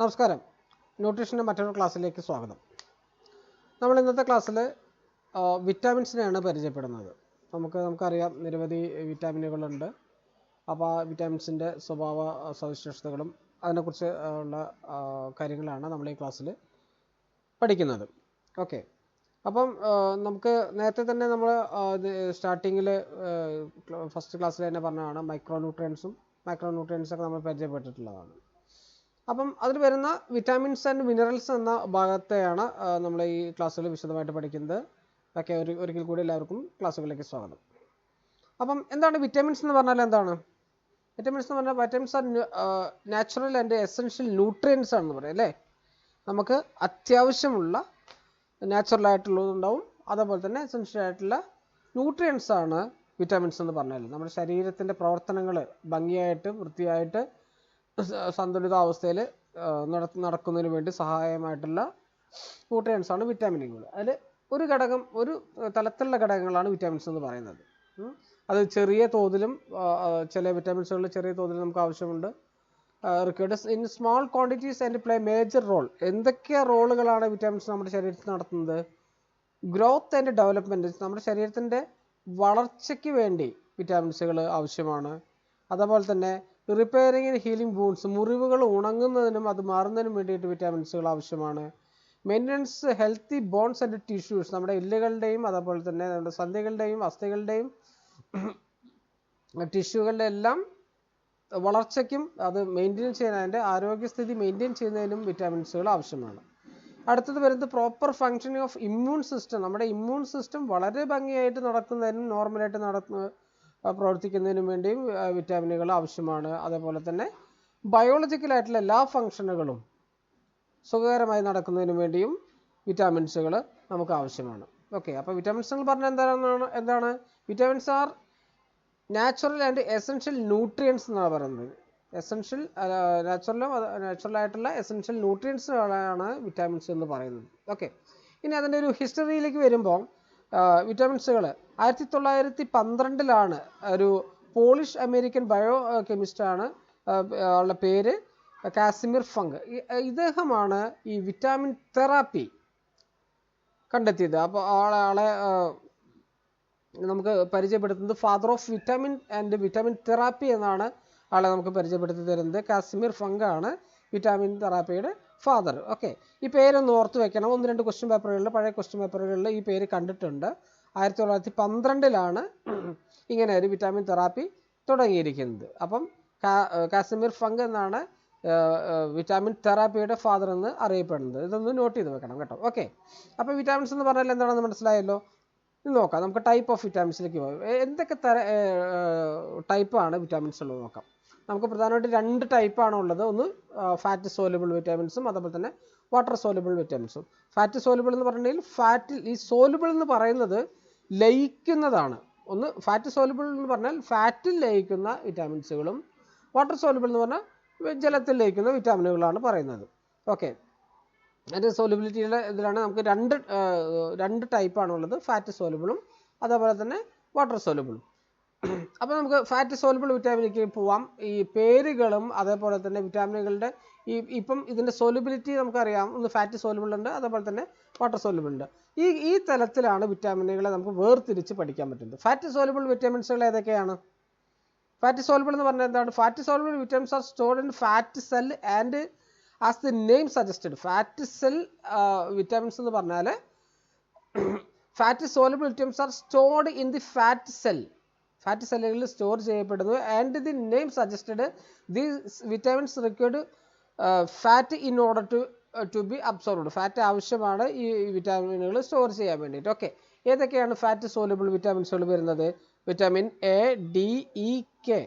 നമസ്കാരം. ന്യൂട്രീഷൻ്റെ മറ്റൊരു ക്ലാസ്സിലേക്ക് സ്വാഗതം. നമ്മൾ ഇന്നത്തെ ക്ലാസ്സിൽ വിറ്റാമിൻസിനെയാണ് പരിചയപ്പെടുന്നത്. നമുക്കറിയാം നിരവധി വിറ്റാമിനുകളുണ്ട്. അപ്പോൾ ആ വിറ്റാമിൻസിൻ്റെ സ്വഭാവ സവിശേഷതകളും അതിനെക്കുറിച്ച് ഉള്ള കാര്യങ്ങളാണ് നമ്മൾ ഈ ക്ലാസ്സിൽ പഠിക്കുന്നത്. ഓക്കെ, അപ്പം നമുക്ക് നേരത്തെ തന്നെ നമ്മൾ സ്റ്റാർട്ടിങ്ങിൽ ഫസ്റ്റ് ക്ലാസ്സിൽ തന്നെ പറഞ്ഞതാണ് മൈക്രോ ന്യൂട്രിയൻസൊക്കെ നമ്മൾ പരിചയപ്പെട്ടിട്ടുള്ളതാണ്. അപ്പം അതിൽ വരുന്ന വിറ്റാമിൻസ് ആൻഡ് മിനറൽസ് എന്ന ഭാഗത്തെയാണ് നമ്മൾ ഈ ക്ലാസ്സിൽ വിശദമായിട്ട് പഠിക്കുന്നത്. ഓക്കെ, ഒരിക്കൽ കൂടി എല്ലാവർക്കും ക്ലാസ്സുകളിലേക്ക് സ്വാഗതം. അപ്പം എന്താണ് വിറ്റാമിൻസ് എന്ന് പറഞ്ഞാൽ എന്താണ്? വിറ്റാമിൻസ് എന്ന് പറഞ്ഞാൽ vitamins are natural and essential nutrients ആണെന്ന് പറയാം അല്ലേ. നമുക്ക് അത്യാവശ്യമുള്ള നാച്ചുറൽ ആയിട്ടുള്ളതുണ്ടാവും, അതേപോലെ തന്നെ എസെൻഷ്യൽ ആയിട്ടുള്ള ന്യൂട്രിയൻസ് ആണ് വിറ്റാമിൻസ് എന്ന് പറഞ്ഞാൽ. നമ്മുടെ ശരീരത്തിൻ്റെ പ്രവർത്തനങ്ങൾ ഭംഗിയായിട്ട് വൃത്തിയായിട്ട് സന്തുലിതാവസ്ഥയിൽ നടക്കുന്നതിന് വേണ്ടി സഹായമായിട്ടുള്ള ന്യൂട്രിയൻസ് ആണ് വിറ്റാമിനുകൾ. അതിൽ ഒരു തലത്തിലുള്ള ഘടകങ്ങളാണ് വിറ്റാമിൻസ് എന്ന് പറയുന്നത്. അത് ചെറിയ തോതിലും ചില വിറ്റാമിൻസുകളിൽ ചെറിയ തോതിൽ നമുക്ക് ആവശ്യമുണ്ട്. Required in small quantities and play major role. എന്തൊക്കെ റോളുകളാണ് വിറ്റാമിൻസ് നമ്മുടെ ശരീരത്തിൽ നടത്തുന്നത്? ഗ്രോത്ത് ആൻഡ് ഡെവലപ്മെൻറ്റ്, നമ്മുടെ ശരീരത്തിൻ്റെ വളർച്ചയ്ക്ക് വേണ്ടി വിറ്റാമിൻസുകൾ ആവശ്യമാണ്. അതേപോലെ തന്നെ റിപ്പയറിംഗ് ആൻഡ് ഹീലിംഗ് വൂൺസ്, മുറിവുകൾ ഉണങ്ങുന്നതിനും അത് മാറുന്നതിനും വേണ്ടിയിട്ട് വിറ്റാമിൻസുകൾ ആവശ്യമാണ്. Maintenance healthy bones and tissues, നമ്മുടെ എല്ലുകളുടെയും അതേപോലെ തന്നെ നമ്മുടെ സന്ധികളുടെയും അസ്ഥികളുടെയും ടിഷ്യൂകളുടെ എല്ലാം വളർച്ചയ്ക്കും അത് മെയിൻറ്റെയിൻ ചെയ്യാൻ, അതിൻ്റെ ആരോഗ്യസ്ഥിതി മെയിൻറ്റെയിൻ ചെയ്യുന്നതിനും വിറ്റാമിൻസുകൾ ആവശ്യമാണ്. അടുത്തത് വരുന്നത് proper functioning of immune system. നമ്മുടെ ഇമ്മ്യൂൺ സിസ്റ്റം വളരെ ഭംഗിയായിട്ട് നടക്കുന്നതിനും നോർമലായിട്ട് പ്രവർത്തിക്കുന്നതിനും വേണ്ടിയും വിറ്റാമിനുകൾ ആവശ്യമാണ്. അതേപോലെ തന്നെ ബയോളജിക്കലായിട്ടുള്ള എല്ലാ ഫങ്ഷനുകളും സുഖകരമായി നടക്കുന്നതിന് വേണ്ടിയും വിറ്റാമിൻസുകൾ നമുക്ക് ആവശ്യമാണ്. ഓക്കെ, അപ്പോൾ വിറ്റാമിൻസുകൾ പറഞ്ഞാൽ എന്താണ്? Vitamins are natural and essential nutrients എന്നാണ് പറയുന്നത്. നാച്ചുറലായിട്ടുള്ള എസെൻഷ്യൽ ന്യൂട്രിയൻസുകളാണ് വിറ്റാമിൻസ് എന്ന് പറയുന്നത്. ഓക്കെ, ഇനി അതിൻ്റെ ഒരു ഹിസ്റ്ററിയിലേക്ക് വരുമ്പോൾ വിറ്റാമിൻസുകൾ 1912 ഒരു പോളിഷ് അമേരിക്കൻ ബയോ കെമിസ്റ്റാണ്, ആളുടെ പേര് കാസിമിർ ഫങ്ക്. ഇദ്ദേഹമാണ് ഈ വിറ്റാമിൻ തെറാപ്പി കണ്ടെത്തിയത്. അപ്പോൾ ആളെ നമുക്ക് പരിചയപ്പെടുത്തുന്നത് father of vitamin and vitamin therapy എന്നാണ് ആളെ നമുക്ക് പരിചയപ്പെടുത്തി തരുന്നത്. കാസിമിർ ഫങ്ക് ആണ് വിറ്റാമിൻ തെറാപ്പിയുടെ ഫാദർ. ഓക്കെ, ഈ പേരൊന്ന് ഓർത്ത് വെക്കണം. 1-2 ക്വസ്റ്റ്യൻ പേപ്പറുകളിൽ, പഴയ ക്വസ്റ്റ്യൻ പേപ്പറുകളിൽ ഈ പേര് കണ്ടിട്ടുണ്ട്. 1912 ഇങ്ങനെ ഒരു വിറ്റാമിൻ തെറാപ്പി തുടങ്ങിയിരിക്കുന്നത്. അപ്പം കാസിമിർ ഫങ്ക് എന്നാണ് വിറ്റാമിൻ തെറാപ്പിയുടെ ഫാദർ എന്ന് അറിയപ്പെടുന്നത്. ഇതൊന്ന് നോട്ട് ചെയ്ത് വെക്കണം കേട്ടോ. ഓക്കെ, അപ്പോൾ വിറ്റാമിൻസ് എന്ന് പറഞ്ഞാൽ എന്താണെന്ന് മനസ്സിലായല്ലോ. ഇത് നോക്കാം, നമുക്ക് ടൈപ്പ് ഓഫ് വിറ്റാമിൻസിലേക്ക് പോകാം. എന്തൊക്കെ ടൈപ്പാണ് വിറ്റാമിൻസ് ഉള്ളത് നോക്കാം. നമുക്ക് പ്രധാനമായിട്ട് 2 ടൈപ്പാണ് ഉള്ളത്. ഒന്ന് ഫാറ്റ് സോലുബിൾ വിറ്റാമിൻസും അതേപോലെ തന്നെ വാട്ടർ സോലുബിൾ വിറ്റാമിൻസും. ഫാറ്റ് സോലുബിൾ എന്ന് പറഞ്ഞാൽ ഈ സോലുബിൾ എന്ന് പറയുന്നത് ലയിക്കുന്നതാണ്. ഒന്ന് ഫാറ്റ് സോലുബിൾ എന്ന് പറഞ്ഞാൽ ഫാറ്റിൽ ലയിക്കുന്ന വിറ്റാമിൻസുകളും, വാട്ടർ സോലുബിൾ എന്ന് പറഞ്ഞാൽ ജലത്തിൽ ലയിക്കുന്ന വിറ്റാമിനുകളാണ് പറയുന്നത്. ഓക്കെ, അതിൻ്റെ സോലുബിലിറ്റിയുടെ ഇതിലാണ് നമുക്ക് രണ്ട് ടൈപ്പാണുള്ളത്, ഫാറ്റ് സോലുബിളും അതേപോലെ തന്നെ വാട്ടർ സോലുബിളും. അപ്പോൾ നമുക്ക് ഫാറ്റ് സോലുബിൾ വിറ്റാമിനിലേക്ക് പോവാം. ഈ പേരുകളും അതേപോലെ തന്നെ വിറ്റാമിനുകളുടെ ഇപ്പം ഇതിൻ്റെ സോലുബിലിറ്റി നമുക്കറിയാം. ഒന്ന് ഫാറ്റ് സോലുബിൾ ഉണ്ട്, അതേപോലെ തന്നെ വാട്ടർ സോലുബിൾ ഉണ്ട്. ഈ തലത്തിലാണ് വിറ്റാമിനുകളെ നമുക്ക് വേർതിരിച്ച് പഠിക്കാൻ പറ്റുന്നത്. ഫാറ്റ് സോലുബിൾ വിറ്റാമിൻസുകൾ ഏതൊക്കെയാണ്? ഫാറ്റ് സോലുബിൾ എന്ന് പറഞ്ഞാൽ എന്താണ്? Fat soluble vitamins are stored in fat cell and as the name suggested. Fat cell vitamins എന്ന് പറഞ്ഞാൽ fat soluble vitamins are stored in the fat cell. Fat സെല്ലുകളിൽ സ്റ്റോർ ചെയ്യപ്പെടുന്നു. And the name suggested these vitamins required fat in order to be absorbed. Fat ആവശ്യമാണ് ഈ വിറ്റാമിനുകൾ store ചെയ്യാൻ വേണ്ടിയിട്ട്. Okay, ഏതൊക്കെയാണ് fat soluble വിറ്റാമിൻസുകൾ വരുന്നത്? Vitamin A, D, E, K.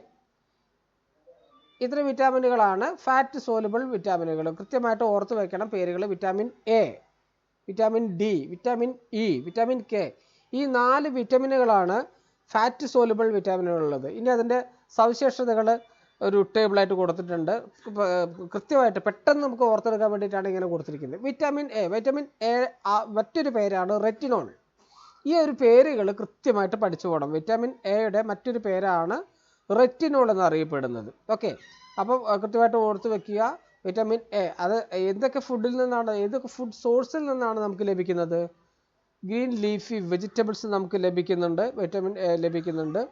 ഇത്ര വിറ്റാമിനുകളാണ് fat soluble വിറ്റാമിനുകൾ. കൃത്യമായിട്ട് ഓർത്ത് വയ്ക്കണം പേരുകൾ. Vitamin A, vitamin D, vitamin E, vitamin K. ഈ 4 വിറ്റാമിനുകളാണ് ഫാറ്റ് സോലുബിൾ വിറ്റാമിനുകളുള്ളത്. ഇനി അതിൻ്റെ സവിശേഷതകൾ ഒരു ടേബിളായിട്ട് കൊടുത്തിട്ടുണ്ട്. കൃത്യമായിട്ട് പെട്ടെന്ന് നമുക്ക് ഓർത്തെടുക്കാൻ വേണ്ടിയിട്ടാണ് ഇങ്ങനെ കൊടുത്തിരിക്കുന്നത്. വിറ്റാമിൻ എ മറ്റൊരു പേരാണ് റെറ്റിനോൾ. ഈ ഒരു പേരുകൾ കൃത്യമായിട്ട് പഠിച്ചു പോകണം. വിറ്റാമിൻ എയുടെ മറ്റൊരു പേരാണ് റെറ്റിനോൾ എന്നറിയപ്പെടുന്നത്. ഓക്കെ, അപ്പം കൃത്യമായിട്ട് ഓർത്ത് വെക്കുക. വിറ്റാമിൻ എ അത് ഏതൊക്കെ ഫുഡിൽ നിന്നാണ്, ഏതൊക്കെ ഫുഡ് സോഴ്സിൽ നിന്നാണ് നമുക്ക് ലഭിക്കുന്നത്? ഗ്രീൻ ലീഫി വെജിറ്റബിൾസ് നമുക്ക് ലഭിക്കുന്നുണ്ട്, വിറ്റാമിൻ എ ലഭിക്കുന്നുണ്ട്.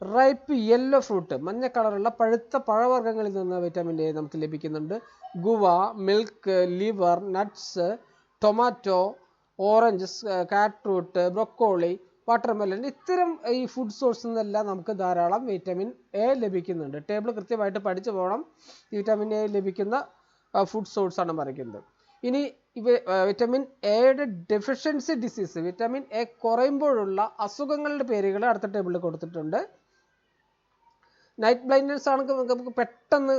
റൈപ്പ് യെല്ലോ ഫ്രൂട്ട്, മഞ്ഞ കളറുള്ള പഴുത്ത പഴവർഗ്ഗങ്ങളിൽ നിന്ന് വിറ്റാമിൻ എ നമുക്ക് ലഭിക്കുന്നുണ്ട്. Guava, milk, liver, nuts, tomato, oranges, carrot, broccoli, watermelon, ഇത്തരം ഈ ഫുഡ് സോഴ്സിൽ നിന്നെല്ലാം നമുക്ക് ധാരാളം വിറ്റാമിൻ എ ലഭിക്കുന്നുണ്ട്. ടേബിൾ കൃത്യമായിട്ട് പഠിച്ചു പോകണം. വിറ്റാമിൻ എ ലഭിക്കുന്ന ഫുഡ് സോഴ്സ് ആണ് പറയുന്നത്. ഇനി വിറ്റാമിൻ എയുടെ ഡെഫിഷ്യൻസി ഡിസീസ്, വിറ്റാമിൻ എ കുറയുമ്പോഴുള്ള അസുഖങ്ങളുടെ പേരുകൾ അടുത്ത ടേബിളിൽ കൊടുത്തിട്ടുണ്ട്. നൈറ്റ് ബ്ലൈൻഡ്നെസ് ആണ് നമുക്ക് പെട്ടെന്ന്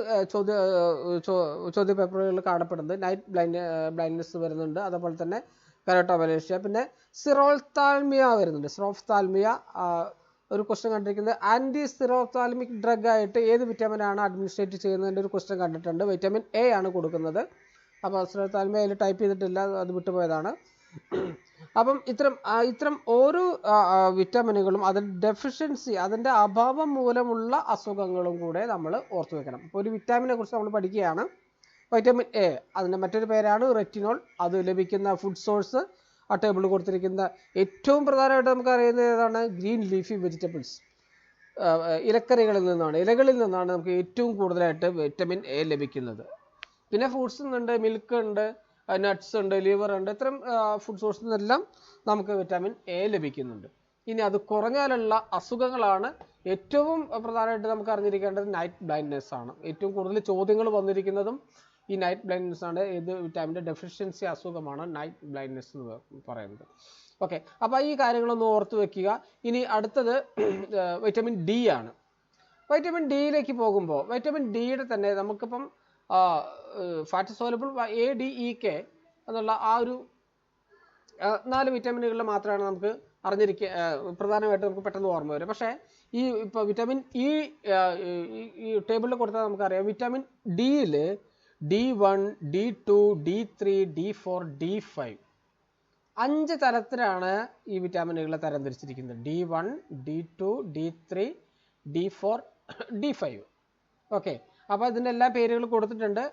ചോദ്യ പേപ്പറുകളിൽ കാണപ്പെടുന്നത്. നൈറ്റ് ബ്ലൈൻഡ്നെസ് വരുന്നുണ്ട്, അതുപോലെ തന്നെ കെരാട്ടോമലേഷ്യ, പിന്നെ സിറോഫ്താൽമിയ വരുന്നുണ്ട്. സിറോഫ്താൽമിയ ഒരു ക്വസ്റ്റ്യൻ കണ്ടിരിക്കുന്നത് ആൻറ്റി സിറോഫ്താൽമിക് ഡ്രഗ് ആയിട്ട് ഏത് വിറ്റാമിൻ ആണ് അഡ്മിനിസ്ട്രേറ്റ് ചെയ്യുന്നതിൻ്റെ ഒരു ക്വസ്റ്റ്യൻ കണ്ടിട്ടുണ്ട്. വിറ്റാമിൻ എ ആണ് കൊടുക്കുന്നത്. അപ്പോൾ സിറോഫ്താൽമിയ അതിൽ ടൈപ്പ് ചെയ്തിട്ടില്ല, അത് വിട്ടുപോയതാണ്. അപ്പം ഇത്തരം ഓരോ വിറ്റാമിനുകളും അതിൻ്റെ ഡെഫിഷ്യൻസി, അതിൻ്റെ അഭാവം മൂലമുള്ള അസുഖങ്ങളും കൂടെ നമ്മൾ ഓർത്തു വെക്കണം. അപ്പോൾ ഒരു വിറ്റാമിനെ കുറിച്ച് നമ്മൾ പഠിക്കുകയാണ്. വൈറ്റമിൻ എ, അതിൻ്റെ മറ്റൊരു പേരാണ് റെറ്റിനോൾ. അത് ലഭിക്കുന്ന ഫുഡ് സോഴ്സ് ആ ടേബിളിൽ കൊടുത്തിരിക്കുന്ന ഏറ്റവും പ്രധാനമായിട്ട് നമുക്ക് അറിയുന്നത് ഏതാണ്? ഗ്രീൻ ലീഫി വെജിറ്റബിൾസ്, ഇലക്കറികളിൽ നിന്നാണ്, ഇലകളിൽ നിന്നാണ് നമുക്ക് ഏറ്റവും കൂടുതലായിട്ട് വിറ്റമിൻ എ ലഭിക്കുന്നത്. പിന്നെ ഫ്രൂട്ട്സ് ഉണ്ട്, മിൽക്ക് ഉണ്ട്, നട്ട്സ് ഉണ്ട്, ലിവർ ഉണ്ട്. ഇത്തരം ഫുഡ് സോഴ്സിൽ നിന്നെല്ലാം നമുക്ക് വിറ്റാമിൻ എ ലഭിക്കുന്നുണ്ട്. ഇനി അത് കുറഞ്ഞാലുള്ള അസുഖങ്ങളാണ് ഏറ്റവും പ്രധാനമായിട്ട് നമുക്ക് അറിഞ്ഞിരിക്കേണ്ടത്. നൈറ്റ് ബ്ലൈൻഡ്നെസ് ആണ്. ഏറ്റവും കൂടുതൽ ചോദ്യങ്ങൾ വന്നിരിക്കുന്നതും ഈ നൈറ്റ് ബ്ലൈൻഡ്നെസ് ആണ്. ഏത് വിറ്റാമിൻ്റെ ഡെഫിഷ്യൻസി അസുഖമാണ് നൈറ്റ് ബ്ലൈൻഡ്നെസ് എന്ന് പറയുന്നത്. ഓക്കെ, അപ്പോൾ ഈ കാര്യങ്ങളൊന്ന് ഓർത്ത് വെക്കുക. ഇനി അടുത്തത് വിറ്റാമിൻ ഡി ആണ്. വൈറ്റമിൻ ഡിയിലേക്ക് പോകുമ്പോൾ വൈറ്റമിൻ ഡിയുടെ തന്നെ നമുക്കിപ്പം fat soluble A D E K എന്നുള്ള ആ ഒരു 4 വിറ്റാമിനുകളിൽ മാത്രമാണ് നമുക്ക് പ്രധാനമായിട്ട് നമുക്ക് പെട്ടെന്ന് ഓർമ്മ വരും. പക്ഷേ ഇപ്പോൾ വിറ്റാമിൻ ഈ ടേബിളിൽ കൊടുത്താൽ നമുക്കറിയാം. വിറ്റാമിൻ ഡിയിൽ D1, D2, D3, D4, D5 5 തരത്തിലാണ് ഈ വിറ്റാമിനുകളെ തരംതിരിച്ചിരിക്കുന്നത്. D1, D2, D3, D4, D5. Okay, അപ്പോൾ ഇതിൻ്റെ എല്ലാ പേരുകൾ കൊടുത്തിട്ടുണ്ട്.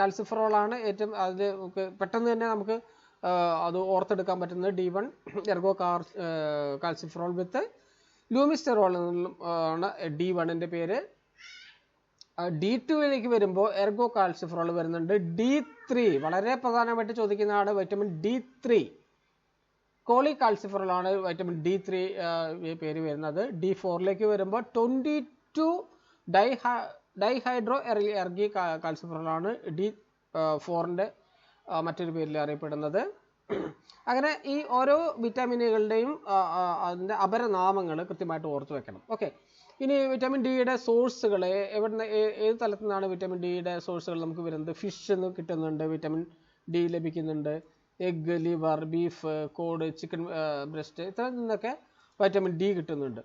കാൽസിഫറോൾ ആണ് ഏറ്റവും അതിൽ പെട്ടെന്ന് തന്നെ നമുക്ക് അത് ഓർത്തെടുക്കാൻ പറ്റുന്നത്. D1 എർഗോ കാൽസിഫറോൾ വിത്ത് ലൂമിസ്റ്ററോൾ ആണ് D1ൻ്റെ പേര്. D2ലേക്ക് വരുമ്പോൾ എർഗോ കാൽസിഫറോൾ വരുന്നുണ്ട്. D3 വളരെ പ്രധാനമായിട്ട് ചോദിക്കുന്നതാണ് വിറ്റാമിൻ D3. കോളി കാൽസിഫറോൾ ആണ് വിറ്റാമിൻ D3 പേര് വരുന്നത്. D4ലേക്ക് വരുമ്പോൾ 22 ഡൈഹൈഡ്രോ എർഗി കാൽസിഫറോൾ ആണ് D4ൻ്റെ മറ്റൊരു പേരിൽ അറിയപ്പെടുന്നത്. അങ്ങനെ ഈ ഓരോ വിറ്റാമിനുകളുടെയും അതിൻ്റെ അപരനാമങ്ങൾ കൃത്യമായിട്ട് ഓർത്തു വെക്കണം. ഓക്കെ, ഇനി വിറ്റാമിൻ ഡിയുടെ സോഴ്സുകൾ ഏത് തലത്തിൽ നിന്നാണ് വിറ്റാമിൻ ഡിയുടെ സോഴ്സുകൾ നമുക്ക് വരുന്നത്? ഫിഷ് എന്ന് കിട്ടുന്നുണ്ട്, വിറ്റാമിൻ ഡി ലഭിക്കുന്നുണ്ട്. Egg, liver, beef, code, chicken breast, ഇത്ര നിന്നൊക്കെ വൈറ്റമിൻ ഡി കിട്ടുന്നുണ്ട്.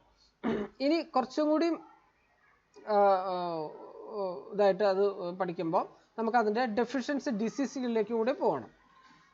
ഇനി കുറച്ചും കൂടി ഇതായിട്ട് അത് പഠിക്കുമ്പോൾ നമുക്ക് അതിൻ്റെ ഡെഫിഷ്യൻസി ഡിസീസുകളിലേക്ക് കൂടി പോകണം.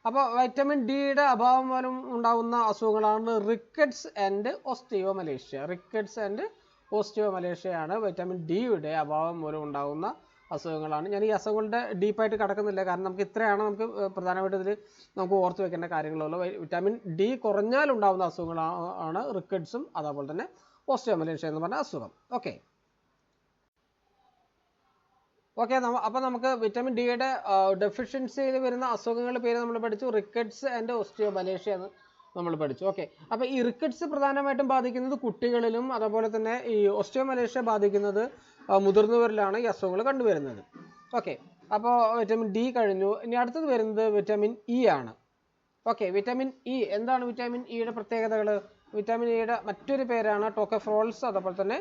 അപ്പോൾ വൈറ്റമിൻ ഡിയുടെ അഭാവം മൂലം ഉണ്ടാകുന്ന അസുഖങ്ങളാണ് rickets and osteomalacia. Rickets and ഓസ്റ്റിയോമലേഷ്യയാണ് വൈറ്റമിൻ ഡിയുടെ അഭാവം മൂലം ഉണ്ടാകുന്ന അസുഖങ്ങളാണ്. ഞാൻ ഈ അസുഖങ്ങളുടെ ഡീപ്പായിട്ട് കടക്കുന്നില്ല, കാരണം നമുക്ക് ഇത്രയാണ് നമുക്ക് പ്രധാനമായിട്ട് ഇതിൽ നമുക്ക് ഓർത്ത് വെക്കേണ്ട കാര്യങ്ങളുള്ളൂ. വിറ്റാമിൻ ഡി കുറഞ്ഞാൽ ഉണ്ടാകുന്ന അസുഖങ്ങളാണ് റിക്കറ്റ്സും അതേപോലെ തന്നെ ഓസ്റ്റിയോമലേഷ്യ എന്ന് പറഞ്ഞ അസുഖം. ഓക്കെ, അപ്പോൾ നമുക്ക് വിറ്റാമിൻ ഡിയുടെ ഡെഫിഷ്യൻസിയിൽ വരുന്ന അസുഖങ്ങളുടെ പേര് നമ്മൾ പഠിച്ചു. റിക്കറ്റ്സ് ആൻഡ് ഓസ്റ്റിയോമലേഷ്യ എന്ന് നമ്മൾ പഠിച്ചു. ഓക്കെ, അപ്പോൾ ഈ റിക്കറ്റ്സ് പ്രധാനമായിട്ടും ബാധിക്കുന്നത് കുട്ടികളിലും അതേപോലെ തന്നെ ഈ ഓസ്റ്റിയോമലേഷ്യ ബാധിക്കുന്നത് മുതിർന്നവരിലാണ് ഈ അസുഖങ്ങൾ കണ്ടുവരുന്നത്. ഓക്കെ, അപ്പോൾ വിറ്റാമിൻ ഡി കഴിഞ്ഞു. ഇനി അടുത്തത് വരുന്നത് വിറ്റാമിൻ ഇ ആണ്. ഓക്കെ, വിറ്റാമിൻ ഇ എന്താണ്? വിറ്റാമിൻ ഇയുടെ പ്രത്യേകതകൾ. വിറ്റാമിൻ ഇയുടെ മറ്റൊരു പേരാണ് ടോക്കോഫെറോൾസ്, അതേപോലെ തന്നെ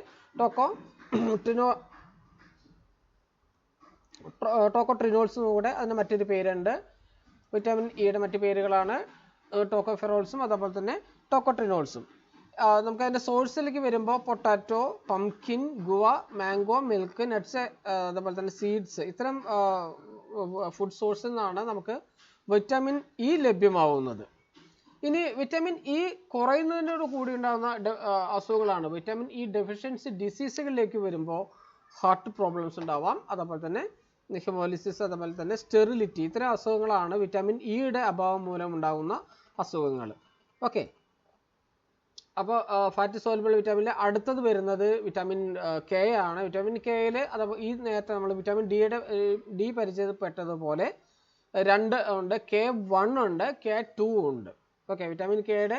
ടോക്കോട്രിനോൾസും കൂടെ അതിന് മറ്റൊരു പേരുണ്ട്. വിറ്റാമിൻ ഇയുടെ മറ്റു പേരുകളാണ് ടോക്കോഫെറോൾസും അതേപോലെ തന്നെ ടോക്കോട്രിനോൾസും. നമുക്ക് അതിൻ്റെ സോഴ്സിലേക്ക് വരുമ്പോൾ potato, pumpkin, guava, mango, milk, nuts, അതേപോലെ തന്നെ സീഡ്സ്, ഇത്തരം ഫുഡ് സോഴ്സിൽ നിന്നാണ് നമുക്ക് വിറ്റാമിൻ ഇ ലഭ്യമാവുന്നത്. ഇനി വിറ്റാമിൻ ഇ കുറയുന്നതിനോട് കൂടി ഉണ്ടാകുന്ന അസുഖങ്ങളാണ് വിറ്റാമിൻ ഇ ഡെഫിഷ്യൻസി ഡിസീസുകളിലേക്ക് വരുമ്പോൾ ഹാർട്ട് പ്രോബ്ലംസ് ഉണ്ടാവാം, അതേപോലെ തന്നെ ഹെമോലിസിസ്, അതുപോലെ തന്നെ സ്റ്റെറിലിറ്റി, ഇത്തരം അസുഖങ്ങളാണ് വിറ്റാമിൻ ഇയുടെ അഭാവം മൂലം ഉണ്ടാകുന്ന അസുഖങ്ങൾ. ഓക്കെ, അപ്പോൾ ഫാറ്റ് സോലുബിൾ വിറ്റാമിനിൽ അടുത്തത് വരുന്നത് വിറ്റാമിൻ കെ ആണ്. വിറ്റാമിൻ കെയിൽ അഥവാ ഈ നേരത്തെ നമ്മൾ വിറ്റാമിൻ ഡി പരിചയപ്പെട്ടതുപോലെ രണ്ട് ഉണ്ട്, K1 ഉണ്ട്, K2 ഉണ്ട്. ഓക്കെ, വിറ്റാമിൻ കെയുടെ